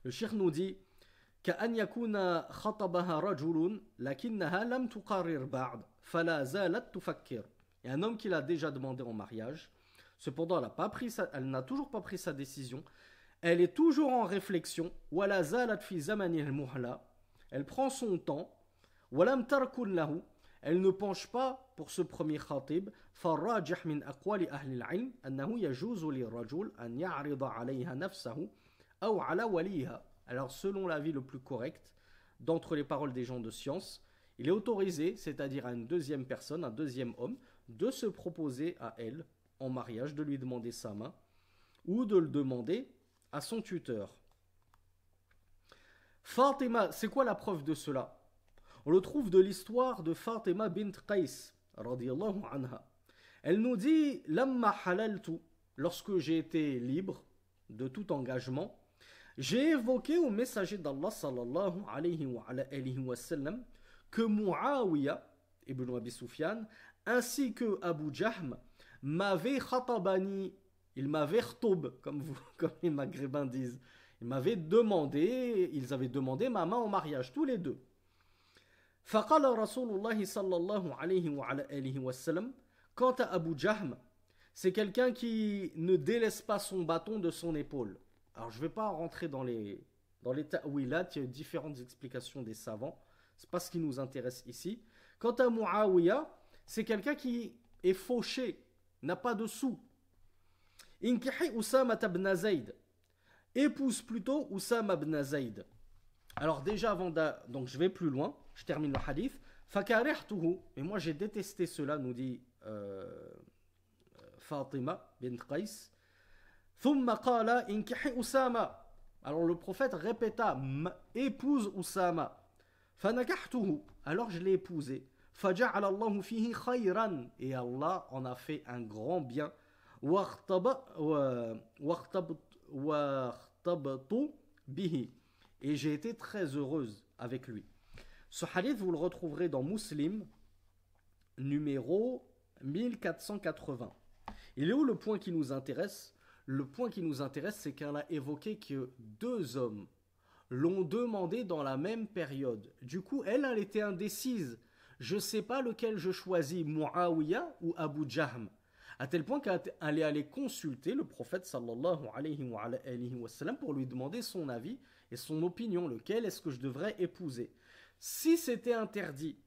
Le cheikh nous dit كأن يكون خطبها رجل لكنها لم تقرر بعد فلا زالت تفكر. Il y a un homme qui l'a déjà demandé en mariage. Cependant, elle n'a toujours pas pris sa décision. Elle est toujours en réflexion. ولا زالت في زمن المهلة. Elle prend son temps. ولم تركن له. Elle ne penche pas pour ce premier khatib. فالراجح من أقوال أهل العلم أنه يجوز للرجل أن يعرض عليها نفسه أو على وليها. Alors, selon l'avis le plus correct, d'entre les paroles des gens de science, il est autorisé, c'est-à-dire à une deuxième personne, un deuxième homme, de se proposer à elle en mariage, de lui demander sa main, ou de le demander à son tuteur. Fatima, c'est quoi la preuve de cela? On le trouve de l'histoire de Fatima bint Qais, radiyallahu anha. Elle nous dit, Lamma halaltu, lorsque j'ai été libre de tout engagement, j'ai évoqué au messager d'Allah sallallahu alayhi wa sallam que Muawiyah ibn Abi Sufyan ainsi que Abu Jahm m'avaient khatabani, ils m'avaient khtoub, comme les maghrébins disent. Ils avaient demandé ma main en mariage, tous les deux. فقال رسول الله صلى الله عليه وآله وسلم. Quant à Abu Jahm, c'est quelqu'un qui ne délaisse pas son bâton de son épaule. Alors, je ne vais pas rentrer dans les ta'wilat, il y a différentes explications des savants. Ce n'est pas ce qui nous intéresse ici. Quant à Muawiyah, c'est quelqu'un qui est fauché, n'a pas de sous. Inkihi Usama ibn Zayd. Épouse plutôt Usama ibn Zayd. Alors, déjà, donc je vais plus loin, je termine le hadith. Fakarihtuhu. Et moi, j'ai détesté cela, nous dit Fatima bint Qais. ثم قال انكحي أسامة. Alors le prophète répéta, épouse Usama. فنكحته. Alors je l'ai épousé. فجعل الله فيه خيرا. Et Allah en a fait un grand bien. واختبط به. Et j'ai été très heureuse avec lui. Ce hadith, vous le retrouverez dans Muslim, numéro 1480. Il est où le point qui nous intéresse? Le point qui nous intéresse, c'est qu'elle a évoqué que deux hommes l'ont demandé dans la même période. Du coup, elle était indécise. Je ne sais pas lequel je choisis, Muawiyah ou Abu Jahm. À tel point qu'elle est allée consulter le prophète sallallahu alayhi wa sallam pour lui demander son avis et son opinion. Lequel est-ce que je devrais épouser? Si c'était interdit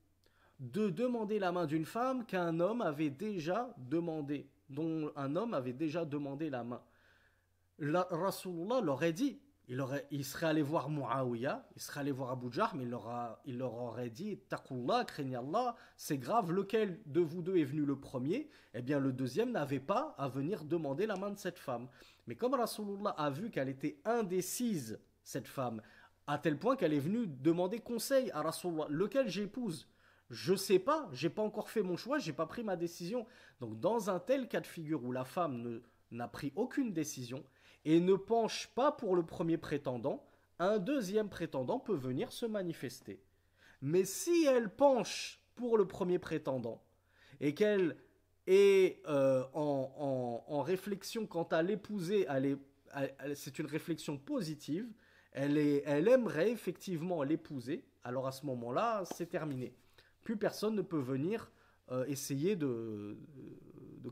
de demander la main d'une femme qu'un homme avait déjà demandé, dont un homme avait déjà demandé la main, Rasulullah l'aurait dit. Il serait allé voir Muawiyah, il serait allé voir Abu Jahm, il leur aurait dit Taqullah, craignez Allah, c'est grave, lequel de vous deux est venu le premier? Eh bien, le deuxième n'avait pas à venir demander la main de cette femme. Mais comme Rasulullah a vu qu'elle était indécise, cette femme, à tel point qu'elle est venue demander conseil à Rasulullah, lequel j'épouse? Je sais pas, j'ai pas encore fait mon choix, j'ai pas pris ma décision. Donc, dans un tel cas de figure où la femme n'a pris aucune décision, et ne penche pas pour le premier prétendant, un deuxième prétendant peut venir se manifester. Mais si elle penche pour le premier prétendant et qu'elle est en réflexion quant à l'épouser, c'est une réflexion positive, elle aimerait effectivement l'épouser, alors à ce moment-là, c'est terminé. Plus personne ne peut venir essayer de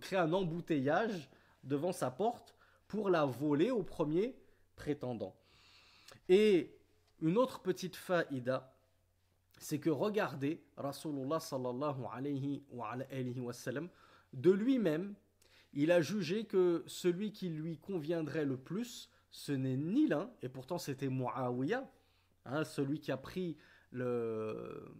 créer un embouteillage devant sa porte pour la voler au premier prétendant. Et une autre petite faïda, c'est que regardez, Rasulullah sallallahu alayhi wa sallam, de lui-même, il a jugé que celui qui lui conviendrait le plus, ce n'est ni l'un, et pourtant c'était Muawiyah, hein, celui qui a pris le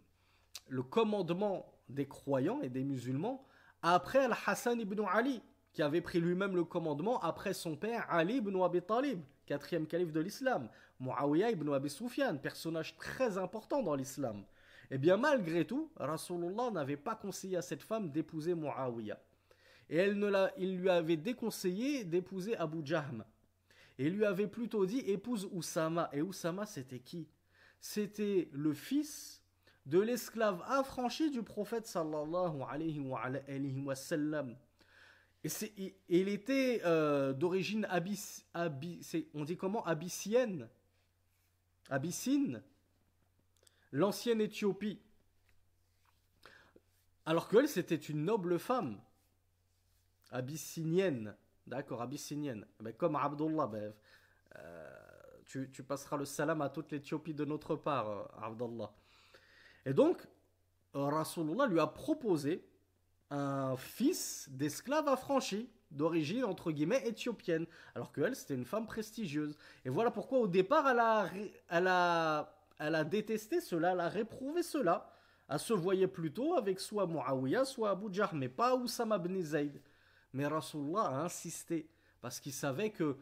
commandement des croyants et des musulmans, après Al-Hassan ibn Ali, qui avait pris lui-même le commandement après son père Ali ibn Abi Talib, quatrième calife de l'islam, Muawiyah ibn Abi Sufyan, personnage très important dans l'islam. Et bien malgré tout, Rasulullah n'avait pas conseillé à cette femme d'épouser Muawiyah. Et il lui avait déconseillé d'épouser Abu Jahm. Et il lui avait plutôt dit épouse Oussama. Et Oussama, c'était qui? C'était le fils de l'esclave affranchi du prophète sallallahu alayhi wa sallam. Et il était d'origine on dit comment, abyssienne, Abyssine, l'ancienne Éthiopie. Alors qu'elle, c'était une noble femme, abyssinienne, d'accord, abyssinienne. Ben, comme Abdullah, ben, tu passeras le salam à toute l'Éthiopie de notre part, Abdullah. Et donc, Rasulullah lui a proposé un fils d'esclave affranchi, d'origine entre guillemets éthiopienne, alors qu'elle c'était une femme prestigieuse. Et voilà pourquoi au départ elle a détesté cela, elle a réprouvé cela. Elle se voyait plutôt avec soit Muawiyah, soit Abu Jahl, mais pas Oussama ibn Zayd. Mais Rasulullah a insisté parce qu'il savait que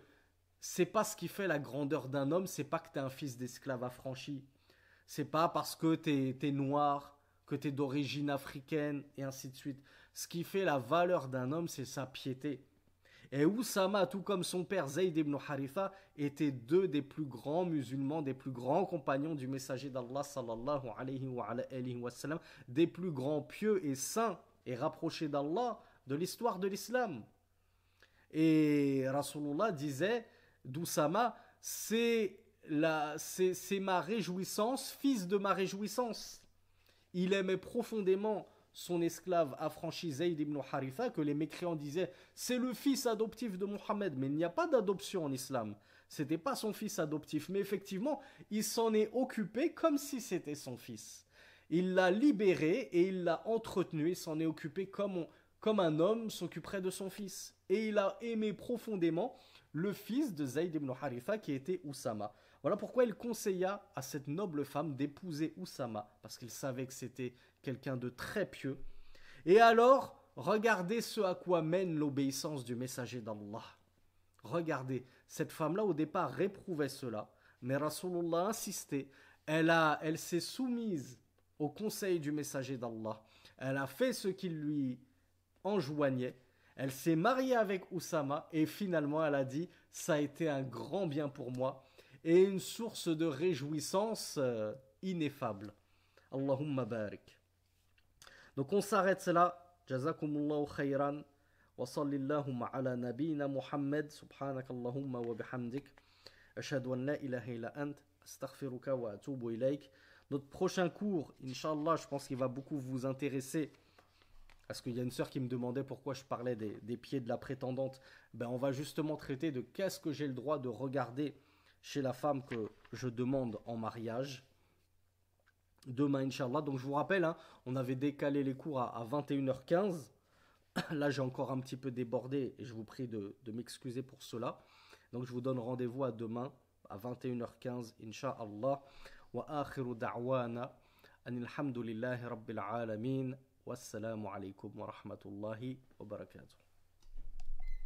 c'est pas ce qui fait la grandeur d'un homme, c'est pas que t'es un fils d'esclave affranchi, c'est pas parce que t'es noir, que t'es d'origine africaine et ainsi de suite. Ce qui fait la valeur d'un homme, c'est sa piété. Et Oussama, tout comme son père Zayd ibn Haritha, étaient deux des plus grands musulmans, des plus grands compagnons du messager d'Allah sallallahu alayhi wa sallam, des plus grands pieux et saints et rapprochés d'Allah de l'histoire de l'islam. Et Rasulullah disait d'Oussama, c'est ma réjouissance, fils de ma réjouissance. Il aimait profondément son esclave affranchi Zayd ibn Haritha, que les mécréants disaient c'est le fils adoptif de Mohammed, mais il n'y a pas d'adoption en islam. C'était pas son fils adoptif, mais effectivement, il s'en est occupé comme si c'était son fils. Il l'a libéré et il l'a entretenu, il s'en est occupé comme un homme s'occuperait de son fils. Et il a aimé profondément le fils de Zayd ibn Haritha qui était Oussama. Voilà pourquoi il conseilla à cette noble femme d'épouser Oussama, parce qu'il savait que c'était quelqu'un de très pieux. Et alors, regardez ce à quoi mène l'obéissance du messager d'Allah. Regardez, cette femme-là au départ réprouvait cela, mais Rasulullah a insisté. Elle s'est soumise au conseil du messager d'Allah. Elle a fait ce qu'il lui enjoignait. Elle s'est mariée avec Oussama et finalement elle a dit ça a été un grand bien pour moi et une source de réjouissance ineffable. Allahumma barik. Donc on s'arrête là. Jazakumullahu khayran. Wa sallallahu ala nabina Muhammad. Subhanakallahumma wa bihamdik. Ashhadu an la ilaha illa ant. Astaghfiruka wa atubu ilayk. Notre prochain cours, Inch'Allah, je pense qu'il va beaucoup vous intéresser. Parce qu'il y a une sœur qui me demandait pourquoi je parlais des pieds de la prétendante. Ben, on va justement traiter de qu'est-ce que j'ai le droit de regarder chez la femme que je demande en mariage. Demain, Inch'Allah. Donc je vous rappelle, hein, on avait décalé les cours à 21h15. Là, j'ai encore un petit peu débordé et je vous prie de m'excuser pour cela. Donc je vous donne rendez-vous à demain à 21h15, Inch'Allah. Wa akhiru da'wana anilhamdulillahi rabbil alamin. Wassalamu alaikum wa rahmatullahi wa barakatuh.